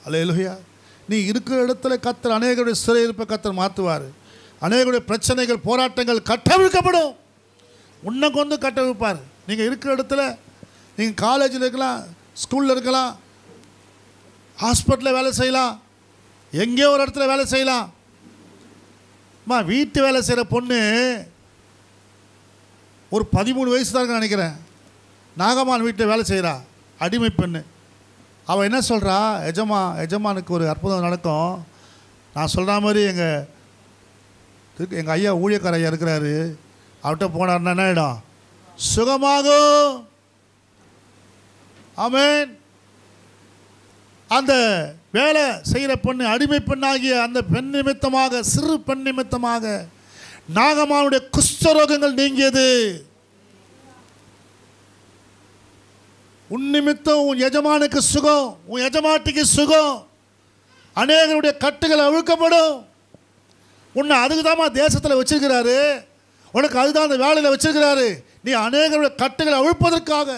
அல்லேலூயா. நீ இருக்கிற இடத்துல கர்த்தர் அநேகருடைய சிறையிருப்பை கர்த்தர் மாற்றுவார். அநேகருடைய பிரச்சனைகள், போராட்டங்கள் கட்டவிழ்க்கப்படும். உன்னை கொண்டு கட்டவிழ்ப்பார். நீங்கள் இருக்கிற இடத்துல, நீங்கள் காலேஜில் இருக்கலாம், ஸ்கூலில் இருக்கலாம், ஹாஸ்பிட்டலில் வேலை செய்யலாம், எங்கேயோ ஒரு இடத்துல வேலை செய்யலாம். வீட்டு வேலை செய்கிற பொண்ணு ஒரு 13 வயசு தான் நினைக்கிறேன், நாகமான் வீட்டில் வேலை செய்கிறா, அடிமை பெண்ணு. அவள் என்ன சொல்கிறா, எஜமானுக்கு ஒரு அற்புதம் நடக்கும். நான் சொல்கிற மாதிரி எங்கள் ஐயா ஊழியக்கார ஐயா இருக்கிறாரு, அவர்கிட்ட போனார்னா என்ன ஆகிடும், சுகமாகும். ஆமென். அந்த வேலை செய்கிற பெண்ணு, அடிமை பெண்ணாகிய அந்த பெண் நிமித்தமாக, சிறு பெண் நிமித்தமாக நாகமானுடைய குஷ்டரோகங்கள் நீங்கியது. உன் நிமித்தம் உன் எஜமானுக்கு சுகம், உன் எஜமாட்டிக்கு சுகம். அநேகருடைய கட்டுகள் அவிழ்க்கப்படும். உன்னை அதுக்கு தான் தேசத்தில் வச்சிருக்கிறாரு, உனக்கு அதுதான் அந்த வேலையில் வச்சிருக்கிறாரு. நீ அநேகருடைய கட்டுகளை அவிழ்ப்பதற்காக.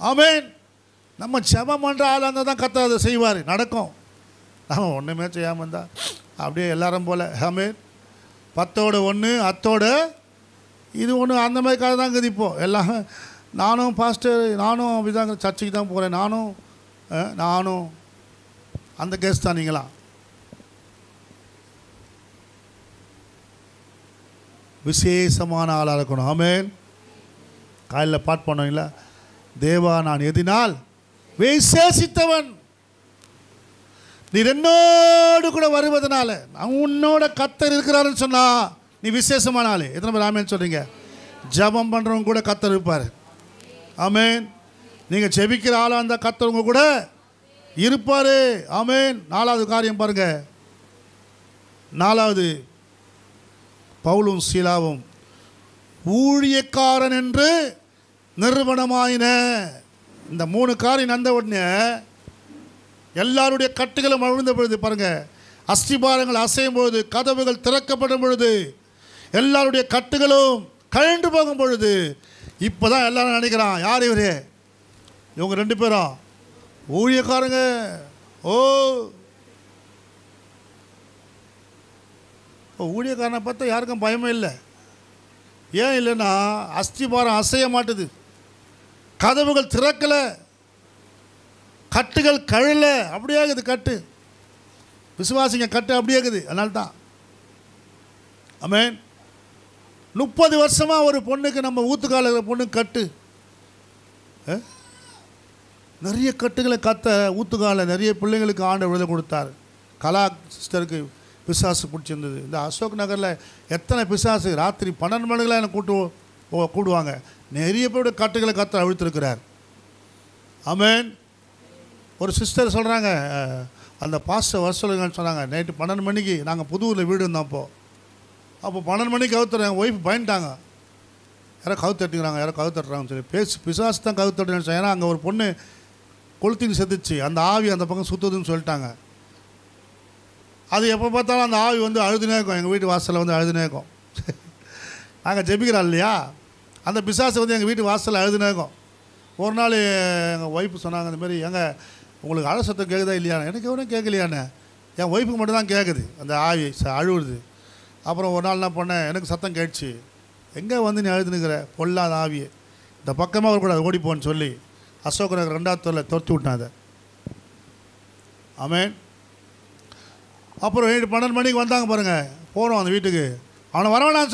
ஆமென். நம்ம ஜெபம் பண்ணுற ஆளாக இருந்தால் தான் கர்த்தர் அதை செய்வார், நடக்கும். நம்ம ஒன்றுமே செய்யாமல் இருந்தால் அப்படியே எல்லாரும் போல். ஆமென். 10ஓட 1 அத்தோட இது ஒன்று, அந்த மாதிரி கதை தான் கதிப்போம் எல்லாம். நானும் பாஸ்டர், நானும் அப்படிதாங்க சர்ச்சுக்கு தான் போகிறேன், நானும் அந்த கேஸ் தான். நீங்களாம் விசேஷமான ஆளாக இருக்கணும். ஆமென். காலையில் பாட்டு பண்ணீங்களா, தேவா நான் எதினால் விசேஷித்தவன், நீர் என்னோடு கூட வருவதனால, நான் உன்னோட கர்த்தர் இருக்கிறாருன்னு சொன்னா நீ விசேஷமான ஆள். எத்தனை பேர் ஆமேன் சொல்கிறீங்க? ஜபம் பண்ணுறவங்க கூட கர்த்தர் இருப்பார். ஆமேன். நீங்கள் ஜெபிக்கிற ஆளாக இருந்தால் கர்த்தர் உங்க கூட இருப்பார். ஆமேன். 4வது காரியம் பாருங்க. 4வது, பவுலும் சீலாவும் ஊழியக்காரன் என்று நிறுவனமாயின. இந்த 3 காரியம் நடந்த உடனே எல்லாருடைய கட்டுகளும் அவிழ்ந்த பொழுது பாருங்க, அஸ்திபாரங்கள் அசையும் பொழுது, கதவுகள் திறக்கப்படும் பொழுது, எல்லாருடைய கட்டுகளும் கழண்டு போகும் பொழுது, இப்போ தான் எல்லாரும் நினைக்கிறான், யார் இவரே, இவங்க 2 பேரும் ஊழியக்காரங்க, ஓ ஊழியக்காரனை பார்த்தா யாருக்கும் பயமே இல்லை. ஏன் இல்லைன்னா அஸ்திபாரம் அசைய மாட்டுது, கதவுகள் திறக்கலை, கட்டுகள் கழல, அப்படியே இருக்குது கட்டு. விசுவாசிங்க கட்டு அப்படியே இருக்குது. அதனால தான் ஆமென். 30 வருஷமாக ஒரு பொண்ணுக்கு, நம்ம ஊத்துக்கால பொண்ணுக்கு கட்டு, நிறைய கட்டுகளை கத்த ஊத்துக்கால நிறைய பிள்ளைங்களுக்கு ஆண்டவர் விடுதலை கொடுத்தார். கலா சிஸ்டருக்கு பிசாசு பிடிச்சிருந்தது. இந்த அசோக் நகரில் எத்தனை பிசாசு ராத்திரி 12 மணிக்கெலாம் என்னை கூடுவாங்க. நிறைய பேருடைய கட்டுகளை கத்த அழுத்திருக்கிறார். ஆமென். ஒரு சிஸ்டர் சொல்கிறாங்க, அந்த பாஸ்டர் வர சொல்லுங்கன்னு சொன்னாங்க. நைட்டு 12 மணிக்கு நாங்கள் புதூரில் வீடு இருந்தோம். அப்போ 12 மணிக்கு கவுத்துறேன். என் ஒய்ஃப் பயந்துட்டாங்க, யாரோ கவு தட்டுங்கிறாங்க, யாரோ கவு தட்டுறாங்கன்னு சொல்லி. பிசாசு தான் கவு தட்டுன்னு. ஏன்னா அங்கே ஒரு பொண்ணு கொளுத்தின்னு செத்துச்சு, அந்த ஆவி அந்த பக்கம் சுற்றுதுன்னு சொல்லிட்டாங்க. அது எப்போ பார்த்தாலும் அந்த ஆவி வந்து அழுதுனே இருக்கும், எங்கள் வீட்டு வாசலில் வந்து அழுதுனே இருக்கும். நாங்கள் ஜெபிக்கிறோம் இல்லையா, அந்த பிசாசு வந்து எங்கள் வீட்டு வாசலில் அழுதுனே இருக்கும். ஒரு நாள் எங்கள் ஒய்ஃபு சொன்னாங்க, இந்த மாதிரி எங்கள் உங்களுக்கு அழ சத்தம் கேட்குதா இல்லையாண்ணே? எனக்கு எவனும் கேட்கலையாண்ணே, என் ஒய்ஃபுக்கு மட்டும்தான் கேட்குது அந்த ஆவி அழுவுது. அப்புறம் ஒரு நாள் என்ன பண்ணேன், எனக்கு சத்தம் கேட்டுச்சு, எங்கே வந்து நீ அழுதுனுக்கிற பொல்லாத ஆவியை, இந்த பக்கமாக வரக்கூடாது ஓடிப்போன்னு சொல்லி அசோக் நகர் 2வது தெருவில் துரத்தி விட்டான் அதை. ஆமென். அப்புறம் 12 மணிக்கு வந்தாங்க பாருங்கள், போகிறோம் அந்த வீட்டுக்கு. அவனை வரவேணான்னு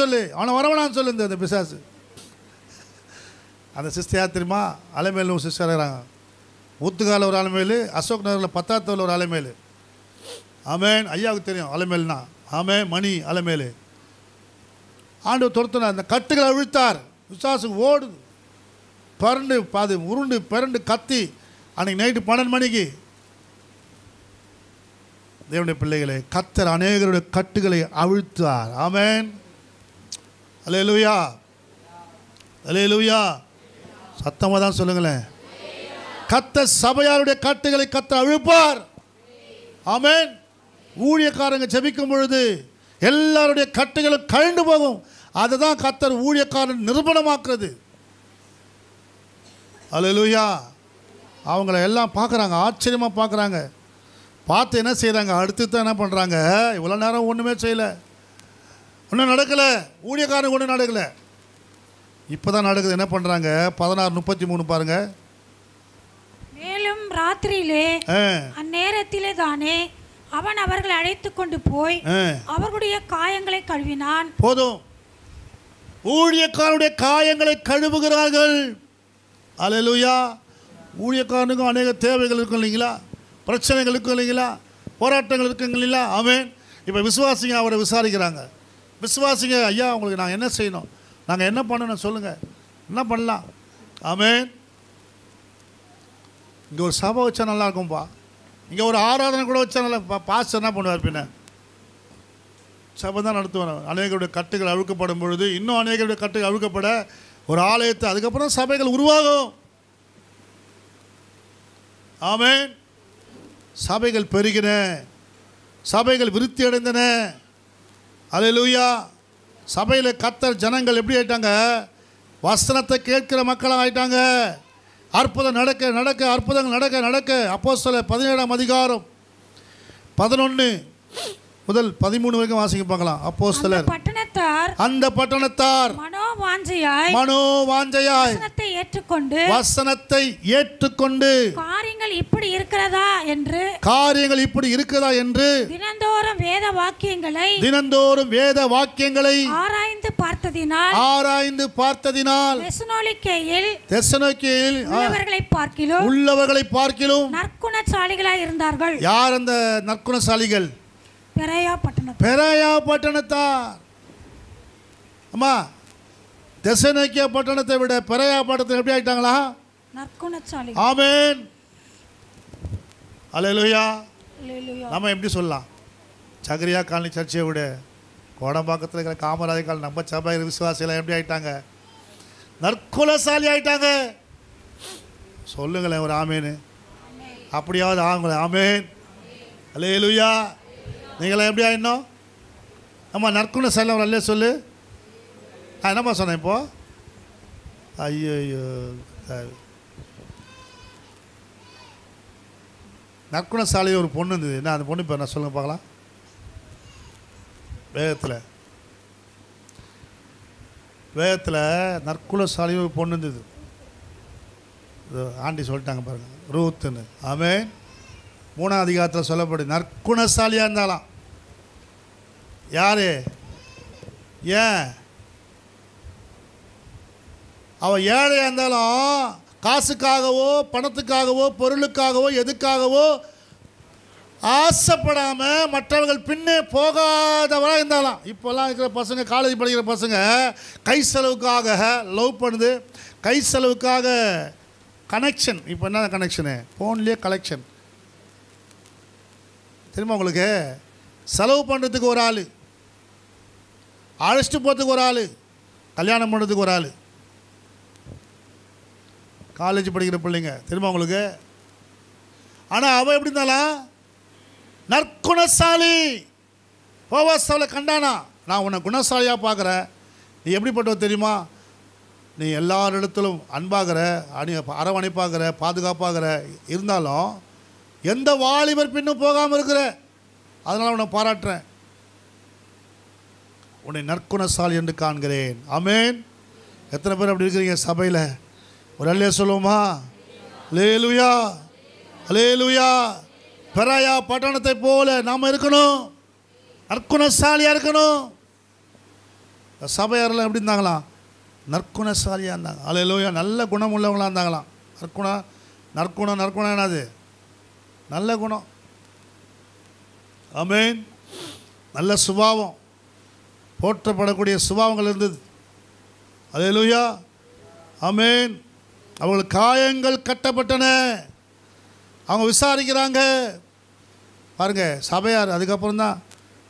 சொல்லு இந்த பிசாசு. அந்த சிஸ்டர் யார் தெரியுமா? அலைமேல் ஒரு சிஸ்டர் இருக்கிறாங்க. ஊத்துக்கால ஒரு அலைமேல், அசோக் நகரில் 10வது தெருவில் ஒரு அலைமேல். ஆமென். ஐயாவுக்கு தெரியும் அலைமேல்னா. ஆமென். மணி அலைமேல். ஆண்டவர் துரத்தினார், அந்த கட்டுகளை அவிழ்த்தார். பிசாசுக்கு ஓடுது, பரண்டு பாது உருண்டு பிறண்டு கத்தி. அன்றைக்கி நைட்டு 12 மணிக்கு தேவனுடைய பிள்ளைகளை கர்த்தர் அநேகருடைய கட்டுகளை அவிழ்த்தார். ஆமென். அல்லேலூயா, அல்லேலூயா. சத்தமாக தான் சொல்லுங்களேன். கர்த்தர் சபையாருடைய கட்டுகளை கர்த்தர் அவிழ்ப்பார். ஆமென். ஊழியக்காரங்க ஜெபிக்கும் பொழுது எல்லாருடைய கட்டுகளும் கழண்டு போகும். அதை தான் கர்த்தர் ஊழியக்காரன் நிரூபணமாக்குறது. அல்லேலூயா. அவங்கள எல்லாம் பார்க்குறாங்க, ஆச்சரியமாக பார்க்குறாங்க. பார்த்து என்ன செய்கிறாங்க, அடுத்து தான் என்ன பண்ணுறாங்க, இவ்வளோ நேரம் ஒன்றுமே செய்யலை, ஒன்றும் நடக்கலை, ஊழியக்காரனுக்கு ஒன்றும் நடக்கலை. இப்போ தான் நடக்குது. என்ன பண்ணுறாங்க, 16:33 பாருங்கள். மேலும் ராத்திரியிலே அந்நேரத்திலே தானே அவன் அவர்களை அழைத்து கொண்டு போய் அவர்களுடைய காயங்களை கழுவினான். போதும், ஊழியக்காரனுடைய காயங்களை கழுவுகிறார்கள். அல்லேலூயா. ஊழியக்காரனுக்கும் அநேக தேவைகள் இருக்கும் இல்லைங்களா, பிரச்சனைகள் இருக்கும் இல்லைங்களா, போராட்டங்கள் இருக்குங்க இல்லைங்களா. ஆமென். இப்போ விசுவாசிங்க அவரை விசாரிக்கிறாங்க. விசுவாசிங்க, ஐயா உங்களுக்கு நாங்கள் என்ன செய்யணும், நாங்கள் என்ன பண்ணணும் சொல்லுங்கள், என்ன பண்ணலாம். ஆமென். இங்கே ஒரு சபை வச்சா நல்லா இருக்கும்பா, இங்கே ஒரு ஆராதனை கூட வச்சா நல்லா. பாஸ்டர் என்ன பண்ணுவார், பின்ன சபை தான் நடத்துவார். அநேகருடைய கட்டுகள் அழுக்கப்படும் பொழுது இன்னும் அநேகருடைய கட்டுகள் அழுக்கப்பட ஒரு ஆலயத்தை, அதுக்கப்புறம் சபைகள் உருவாகும். ஆமென். சபைகள் பெருகின, சபைகள் விருத்தி அடைந்தன. அல்லேலூயா. சபையில் கர்த்தர் ஜனங்கள் எப்படி ஆயிட்டாங்க, வசனத்தை கேட்கிற மக்களாக ஆயிட்டாங்க. அற்புதம் நடக்க நடக்க, அற்புதங்கள் நடக்க நடக்க. அப்போஸ்தலர் 17ஆம் அதிகாரம் 11 முதல் 13 வரைக்கும் வாசிக்க பார்க்கலாம். அப்போஸ்தலர் அந்த பட்டணத்தார் மனோவாஞ்சையாய் வசனத்தை ஏற்றுக்கொண்டு காரியங்கள் இப்படி இருக்கிறதா என்று தினந்தோறும் வேத வாக்கியங்களை ஆராய்ந்து பார்த்ததினால் தெசலோனிக்கேயில் உள்ளவர்களை பார்க்கிலும் நற்குணசாலிகளாய் இருந்தார்கள். யார் அந்த நற்குணசாலிகள்? பெராயா பட்டணத்தார். அம்மா, தெசலோனிக்கே பட்டணத்தை விட பெராயா பட்டணத்தை எப்படி ஆயிட்டாங்களா? நற்குணசாலிகள். ஆமென். அல்லேலூயா. நம்ம எப்படி சொல்லலாம், சகரியா காலனி சர்ச்சையை விட கோடம்பாக்கத்தில் இருக்கிற காமராஜர் காலனி நம்ம சபை விசுவாசிகள் எப்படி ஆயிட்டாங்க? நற்குணசாலி ஆயிட்டாங்க. சொல்லுங்களேன் ஒரு ஆமேனு. அப்படியாவது ஆகுங்களேன். ஆமேன். அல்லேலூயா. நீங்களாம் எப்படி ஆயிடணும்? நம்ம நற்குணசாலி ஒரு அல்லே சொல்லு. என்னம்மா சொன்னேன் இப்போ? ஐயோ, நற்குணசாலியில் ஒரு பொண்ணு இருந்தது. என்ன அந்த பொண்ணு பேர் நான் சொல்லுங்கள் பார்க்கலாம். வேதத்தில் நற்குணசாலியில் ஒரு பொண்ணு இருந்தது. ஆண்டி சொல்லிட்டாங்க பாருங்கள், ரூத்துன்னு. ஆமென். 3ஆம் அதிகாரத்தில் சொல்லப்படுது நற்குணசாலியாக இருந்தாலாம். யார்? ஏன்? அவள் ஏழையாக இருந்தாலும் காசுக்காகவோ பணத்துக்காகவோ பொருளுக்காகவோ எதுக்காகவோ ஆசைப்படாமல் மற்றவர்கள் பின்னே போகாதவராக இருந்தாலாம். இப்போல்லாம் இருக்கிற பசங்க, காலேஜ் படிக்கிற பசங்க கை செலவுக்காக லவ் பண்ணுது, கை செலவுக்காக கனெக்ஷன். இப்போ என்ன கனெக்ஷனு? ஃபோன்லேயே கலெக்ஷன். தெரியுமா உங்களுக்கு? செலவு பண்ணுறதுக்கு ஒரு ஆள், அழைச்சிட்டு போகிறதுக்கு ஒரு ஆள், கல்யாணம் பண்ணுறதுக்கு ஒரு ஆள். காலேஜ் படிக்கிற பிள்ளைங்க தெரியுமா உங்களுக்கு? ஆனால் அவள் எப்படி இருந்தாலும் நற்குணசாலி. போவாஸ் அவளை கண்டானா, நான் உன்னை குணசாலியாக பார்க்குறேன், நீ எப்படிப்பட்டவ தெரியுமா? நீ எல்லாரிடத்திலும் அன்பாகிற, அரவணைப்பாகிற, பாதுகாப்பாகிற, இருந்தாலும் எந்த வாலிபர் பின்னும் போகாமல் இருக்கிற, அதனால் உன்னை பாராட்டுறேன், உன்னை நற்குணசாலி என்று காண்கிறேன். ஆமென். எத்தனை பேர் அப்படி இருக்கிறீங்க சபையில்? ஒரு அல்லே சொல்லுவோமா? அல்லேலூயா, அல்லேலூயா. பெராயா பட்டணத்தை போல நாம் இருக்கணும், நற்குணசாலியாக இருக்கணும். சபையாரெல்லாம் எப்படி இருந்தாங்களாம்? நற்குணசாலியாக இருந்தாங்க. அல்லேலூயா. நல்ல குணம் உள்ளவங்களாக இருந்தாங்களாம். நற்குணம் என்னது? நல்ல குணம். ஆமென். நல்ல சுபாவம், போற்றப்படக்கூடிய சுபாவங்கள் இருந்தது. அல்லேலூயா. ஆமென். அவங்களுக்கு காயங்கள் கட்டப்பட்டன. அவங்க விசாரிக்கிறாங்க பாருங்க சபையார். அதுக்கப்புறம் தான்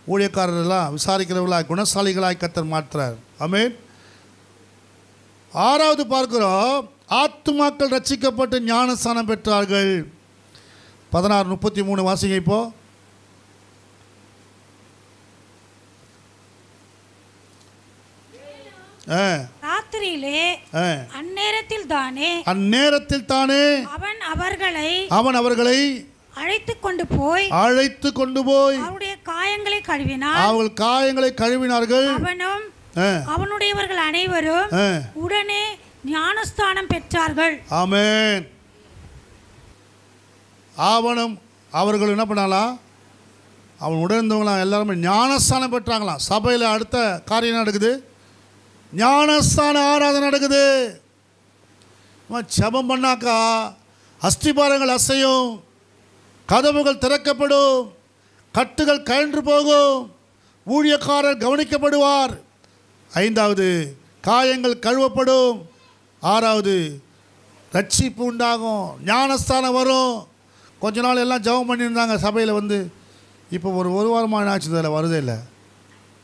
ஊழியக்காரர்களெல்லாம் விசாரிக்கிறவர்களாக குணசாலிகளாய் கர்த்தர் மாற்றுறார். ஆமென். 6வது பார்க்கிறோம், ஆத்துமாக்கள் ரட்சிக்கப்பட்டு ஞானஸ்நானம் பெற்றார்கள். 16:33 வாசிங்க. இப்போ ராத்திரியிலே அந்நேரத்தில் தானே அவன் அவர்களை அழைத்து கொண்டு போய் அவருடைய காயங்களை கழுவினார்கள். அவனுடையவர்கள் அனைவரும் உடனே ஞானஸ்தானம் பெற்றார்கள். ஆமென். அவனும் அவர்கள் என்ன பண்ணாலாம்? அவன் உடனவங்களாம் எல்லாருமே ஞானஸ்தானம் பெற்றாங்களாம். சபையில் அடுத்த காரியம் நடக்குது, ஞானஸ்தான ஆராதனை நடக்குது. ஜெபம் பண்ணாக்கா அஸ்திபாரங்கள் அசையும், கதவுகள் திறக்கப்படும், கட்டுகள் கழன்று போகும், ஊழியக்காரர் கவனிக்கப்படுவார். 5வது காயங்கள் கழுவப்படும். 6வது ரட்சிப்பு உண்டாகும், ஞானஸ்தானம் வரும். கொஞ்ச நாள் எல்லாம் ஜெபம் பண்ணியிருந்தாங்க சபையில் வந்து. இப்போ ஒரு வாரமாக ஆச்சு அதில் வருதே இல்லை.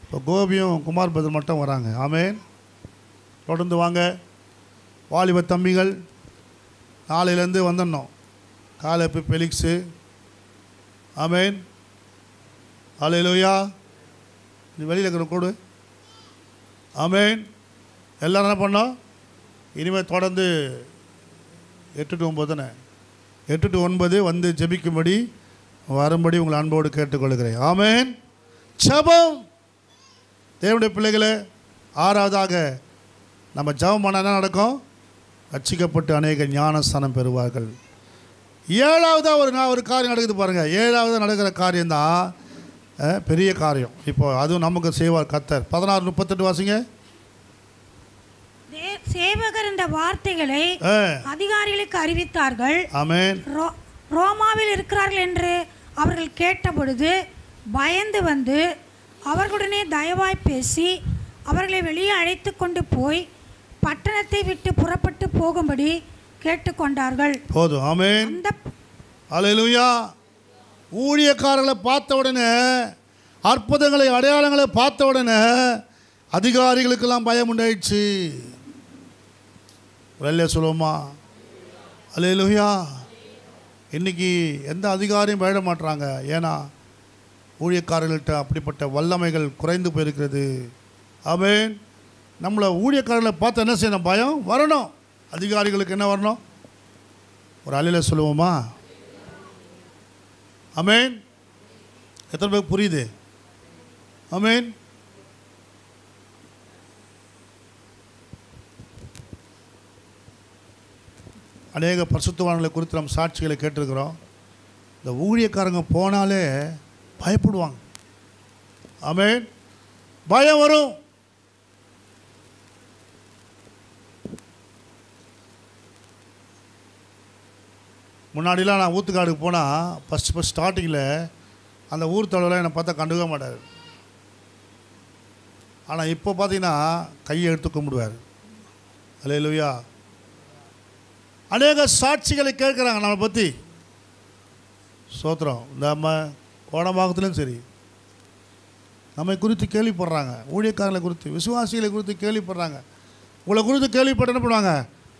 இப்போ கோபியும் குமார் பத்ர் மட்டும் வராங்க. ஆமென். தொடர்ந்து வாங்க வாலிப தம்பிகள். நாளையிலேருந்து வந்துடணும். காலப்பு பெலிக்ஸு. ஆமென். அல்லேலூயா. நீ வெளியில் இருக்கிற கூடு. ஆமென். எல்லோரும் என்ன பண்ணோம்? இனிமேல் தொடர்ந்து 8 to 9 தானே, 8 to 9 வந்து ஜெபிக்கும்படி வரும்படி உங்களை அன்போடு கேட்டுக்கொள்கிறேன். ஆமென். ஜெபம். தேவனுடைய பிள்ளைகளே, 6வதாக நம்ம ஜெபம் பண்ணால் என்ன நடக்கும்? ரட்சிக்கப்பட்டு அநேக ஞானஸ்தானம் பெறுவார்கள். 7வதாக ஒரு காரியம் நடக்குது பாருங்கள். 7வது நடக்கிற காரியம்தான் பெரிய காரியம். இப்போ அதுவும் நமக்கு செய்வார் கர்த்தர். 16:38 வாசிங்க. சேவகர் இந்த வார்த்தைகளை அதிகாரிகளுக்கு அறிவித்தார்கள். ஆமென். ரோமாவில் இருக்கிறார்கள் என்று அவர்கள் கேட்டபொழுது பயந்து வந்து அவர்களுடனே தயவாய் பேசி அவர்களை வெளியே அழைத்து கொண்டு போய் பட்டணத்தை விட்டு புறப்பட்டு போகும்படி கேட்டுக்கொண்டார்கள். போதும். ஆமென். அல்லேலூயா. ஊழியக்காரர்களை பார்த்த உடனே, அற்புதங்களை அடையாளங்களை பார்த்த உடனே அதிகாரிகளுக்கெல்லாம் பயம் உண்டாயிடுச்சு. வெளியே சொல்லுவோமா? அல்லேலூயா. இன்றைக்கி எந்த அதிகாரியும் பயப்பட மாட்டுறாங்க. ஏன்னா ஊழியக்காரர்கள்ட்ட அப்படிப்பட்ட வல்லமைகள் குறைந்து போயிருக்கிறது. ஆமென். நம்மளை ஊழியக்காரர்களை பார்த்து என்ன செய்யணும்? பயம் வரணும். அதிகாரிகளுக்கு என்ன வரணும்? ஒரு அலையில் சொல்லுவோமா? ஆமென். எத்தனை பேருக்கு புரியுது? ஆமென். அநேக பரிசுத்தவான்களை குறித்து நம்ம சாட்சிகளை கேட்டிருக்கிறோம். இந்த ஊழியக்காரங்க போனாலே பயப்படுவாங்க. ஆமென். பயம் வரும். முன்னாடிலாம் நான் ஊத்துக்காடுக்கு போனால் ஃபஸ்ட் ஸ்டார்டிங்கில் அந்த ஊர் தலைவரெலாம் என்னை பார்த்தா கண்டுக்க மாட்டார். ஆனால் இப்போ பார்த்தீங்கன்னா கையை எடுத்து கும்பிடுவார். அல்லேலூயா. அநேக சாட்சிகளை கேட்குறாங்க நம்மளை பற்றி. ஸ்தோத்திரம். இந்த நம்ம கோடம்பாக்கத்துலேயும் சரி நம்மை குறித்து கேள்விப்படுறாங்க. ஊழியக்காரங்களை குறித்து, விசுவாசிகளை குறித்து கேள்விப்படுறாங்க. உங்களை குறித்து கேள்விப்பட்டு என்ன பண்ணுவாங்க?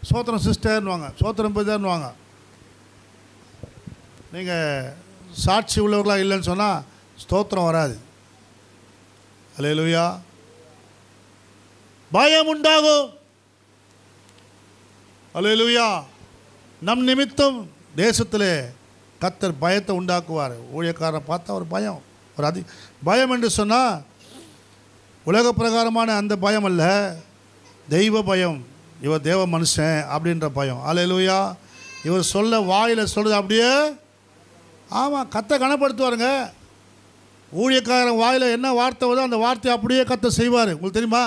ஸ்தோத்திரம் சிஸ்டர்னுவாங்க, ஸ்தோத்திரம் பிரதர்னுவாங்க. நீங்கள் சாட்சி உள்ளவர்களாக இல்லைன்னு சொன்னால் ஸ்தோத்திரம் வராது. அல்லேலூயா. பயம் உண்டாகும். அல்லேலூயா. நம் நிமித்தம் தேசத்திலே கர்த்தர் பயத்தை உண்டாக்குவார். ஊழியக்காரனை பார்த்தா ஒரு பயம், ஒரு பயம் என்று சொன்னால் உலக பிரகாரமான அந்த பயம் அல்ல, தெய்வ பயம். இவர் தேவ மனுஷன் அப்படின்ற பயம். அல்லேலூயா. இவர் சொல்ல வாயில் சொல்கிறது அப்படியே. ஆமாம், கத்தை கனப்படுத்துவாருங்க. ஊழியக்காரன் வாயில் என்ன வார்த்தை வருதோ அந்த வார்த்தையை அப்படியே கத்தை செய்வார். உங்களுக்கு தெரியுமா?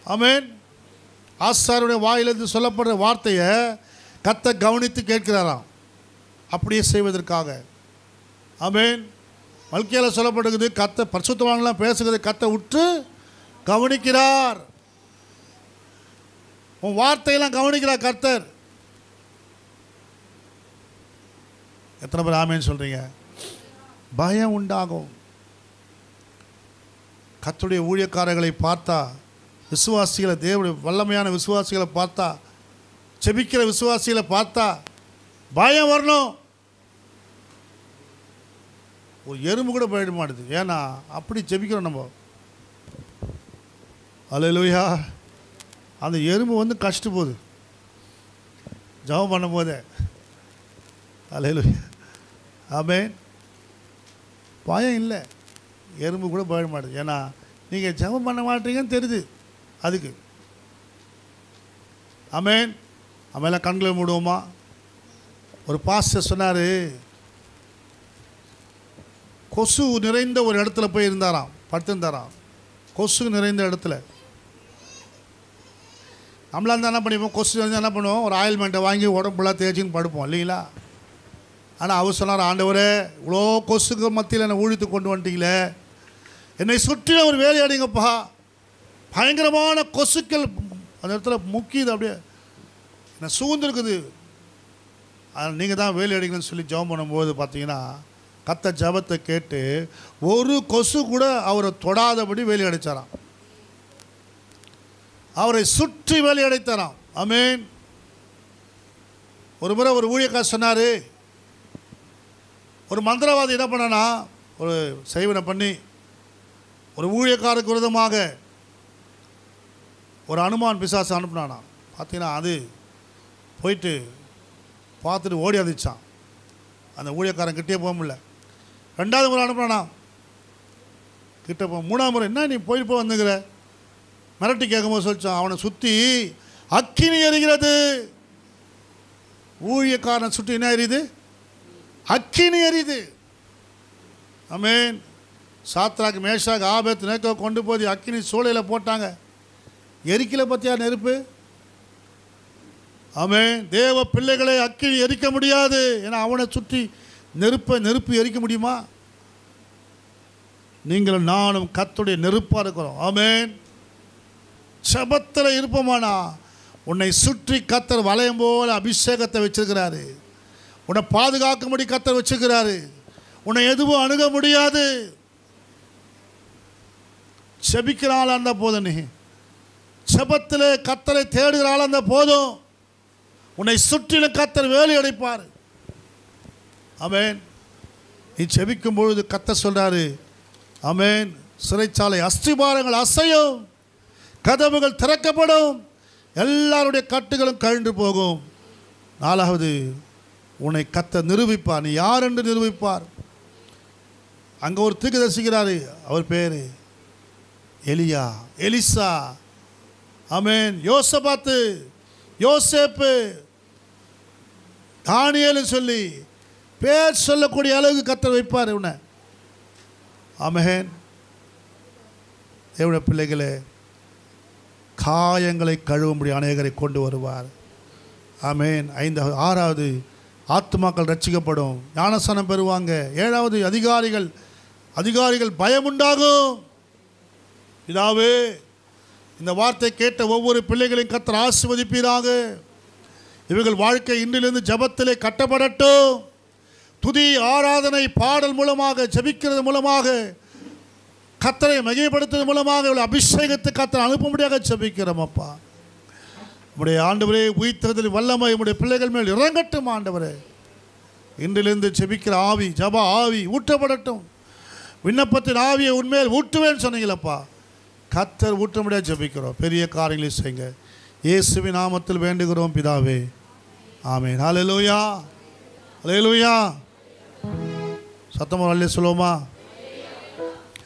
ஆமென். ஆசாரியருடைய வாயிலிருந்து சொல்லப்படுற வார்த்தையை கத்தை கவனித்து கேட்கிறாராம், அப்படியே செய்வதற்காக. ஆமென். மல்கியால சொல்லப்படுகிறது, கத்தை பரிசுத்தவான்களாம் பேசுகிறது கத்தை உற்று கவனிக்கிறார். உன் வார்த்தையெல்லாம் கவனிக்கிறார் கர்த்தர். எத்தனை பேர் ஆமேன்னு சொல்கிறீங்க? பயம் உண்டாகும். கர்த்தருடைய ஊழியக்காரர்களை பார்த்தா, விசுவாசிகளை, தேவனுடைய வல்லமையான விசுவாசிகளை பார்த்தா, செபிக்கிற விசுவாசிகளை பார்த்தா பயம் வரணும். ஒரு எறும்பு கூட போயிட மாட்டுது. ஏன்னா அப்படி ஜெபிக்கிறோம் நம்ம. அல்லேலூயா. அந்த எறும்பு வந்து கஷ்டம் போகுது ஜெபம் பண்ணும் போதே. அல்லேலூயா. ஆமென். பயம் இல்லை, எறும்பு கூட போயிட மாட்டுது. ஏன்னா நீங்கள் ஜெபம் பண்ண மாட்டீங்கன்னு தெரியுது அதுக்கு. ஆமென். அம்மையெல்லாம் கண்களை மூடுவோமா? ஒரு பாஸ்டர் சொன்னார், கொசு நிறைந்த ஒரு இடத்துல போய் இருந்தாராம், படுத்திருந்தாராம். கொசு நிறைந்த இடத்துல. நம்மளாக இருந்தால் என்ன பண்ணிப்போம்? கொசு இருந்தால் என்ன பண்ணுவோம்? ஒரு ஆயில்மெண்ட்டை வாங்கி உடம்புலாம் தேய்ச்சின்னு படுப்போம் இல்லைங்களா? ஆனால் அவர் சொன்னார், ஆண்டவரே இவ்வளோ கொசுக்கு மத்தியில் என்னை ஊழித்து கொண்டு வந்துட்டீங்களே, என்னை சுற்றி ஒரு வேலை அடிங்கப்பா. பயங்கரமான கொசுக்கள் அந்த இடத்துல முக்கியது, அப்படியே என்னை சூழ்ந்துருக்குது. அதில் நீங்கள் தான் வேலை அடிக்கணும்னு சொல்லி ஜெபம் பண்ணும்போது பார்த்தீங்கன்னா கத்த ஜெபத்தை கேட்டு ஒரு கொசு கூட அவரை தொடாதபடி வேலை அடைச்சாராம். அவரை சுற்றி வேலை அடைத்தாராம். ஆமென். ஒரு முறை ஒரு ஊழியக்காரர் சொன்னார், ஒரு மந்திரவாதி என்ன பண்ணானா, ஒரு செய்வனை பண்ணி ஒரு ஊழியக்காரருக்கு விரோதமாக ஒரு அனுமான் பிசாசு அனுப்புனானா. பார்த்தீங்கன்னா அது போயிட்டு பார்த்துட்டு ஓடி வந்துச்சான். அந்த ஊழியக்காரன் கிட்டே போக முடியல. ரெண்டாவது முறை அனுப்புனானா, கிட்ட போ. மூணாவது முறை, என்ன நீ போயிட்டு போய் வந்துங்கிற மிரட்டி கேட்கும்போது சொல்லிச்சான், அவனை சுற்றி அக்கினி எரிகிறது. ஊழியக்காரனை சுற்றி என்ன எரியுது? அக்கினி எரியுது. ஆமென். சாத்ராக், மேஷாக், ஆபேத் நேக்கோ கொண்டு போய் அக்கினி சூளையில் போட்டாங்க. எரிக்கலை பற்றியா நெருப்பு? ஆமென். தேவ பிள்ளைகளை அக்கினி எரிக்க முடியாது. ஏன்னா அவனை சுற்றி நெருப்பு எரிக்க முடியுமா? நீங்களும் நானும் கர்த்தருடைய நெருப்பாக இருக்கிறோம். ஆமென். ஜெபத்தில் இருப்போமானா உன்னை சுற்றி கர்த்தர் வளையம் போல அபிஷேகத்தை வச்சிருக்கிறாரு. உன்னை பாதுகாக்கும்படி கர்த்தர் வச்சிருக்கிறாரு. உன்னை எதுவும் அணுக முடியாது. ஜெபிக்கிறாள் அந்த போதும், நீ ஜெபத்தில் கர்த்தரை தேடுகிறாள் அந்த போதும், உன்னை சுற்றிலும் கர்த்தர் வேலி அடைப்பார். ஆமென். நீ ஜெபிக்கும் பொழுது கர்த்தர் சொல்றாரு, ஆமென், சிறைச்சாலை அஸ்திபாரங்கள் அசையும், கதவுகள் திறக்கப்படும், எல்லாருடைய கட்டுகளும் கழன்று போகும். நாலாவது, உன்னை கர்த்தர் நிரூபிப்பார். நீ யார் என்று நிரூபிப்பார். அங்கே ஒரு தீர்க்கதரிசிக்கிறாரு, அவர் பேர் எலியா, எலிசா, ஆமென். யோசபாத்து, யோசேப்பு, தானியேலு சொல்லி பேர் சொல்லக்கூடிய அளவுக்கு கர்த்தர் வைப்பார் இவனை. ஆமென். தேவனுடைய பிள்ளைகளே, காயங்களை கழுவும்படி அநேகரை கொண்டு வருவார். ஆமென். 6வது ஆத்துமாக்கள் ரட்சிக்கப்படும், ஞானஸ்நானம் பெறுவாங்க. 7வது அதிகாரிகள் பயமுண்டாகும். இதாவே இந்த வார்த்தை கேட்ட ஒவ்வொரு பிள்ளைகளையும் கர்த்தர் ஆசீர்வதிப்பீராக. இவர்கள் வாழ்க்கை இன்றிலிருந்து ஜெபத்திலே கட்டப்படட்டும். துதி, ஆராதனை, பாடல் மூலமாக, ஜெபிக்கிறது மூலமாக, கர்த்தரை மகிமைப்படுத்துவது மூலமாக இவள் அபிஷேகத்தை கர்த்தர் அனுப்பும்படியாக ஜெபிக்கிறோம். அப்பா, உம்முடைய ஆண்டவரே உயிர்த்தெழுதலின் வல்லமை உம்முடைய பிள்ளைகள் மேல் இறங்கட்டும். ஆண்டவரே, இன்றிலிருந்து ஜெபிக்கிற ஆவி, ஜெப ஆவி ஊற்றப்படட்டும். விண்ணப்பத்தின் ஆவியை உண்மையில் ஊற்றுவேன்னு சொன்னீங்களப்பா. கர்த்தர் ஊற்றும்படியாக ஜெபிக்கிறோம். பெரிய காரியங்களை செய்யுங்க. இயேசுவின் நாமத்தில் வேண்டுகிறோம் பிதாவே. ஆமென். ஹல்லேலூயா, ஹல்லேலூயா. சத்தமாக அல்லேலூயா சொல்லுவோமா?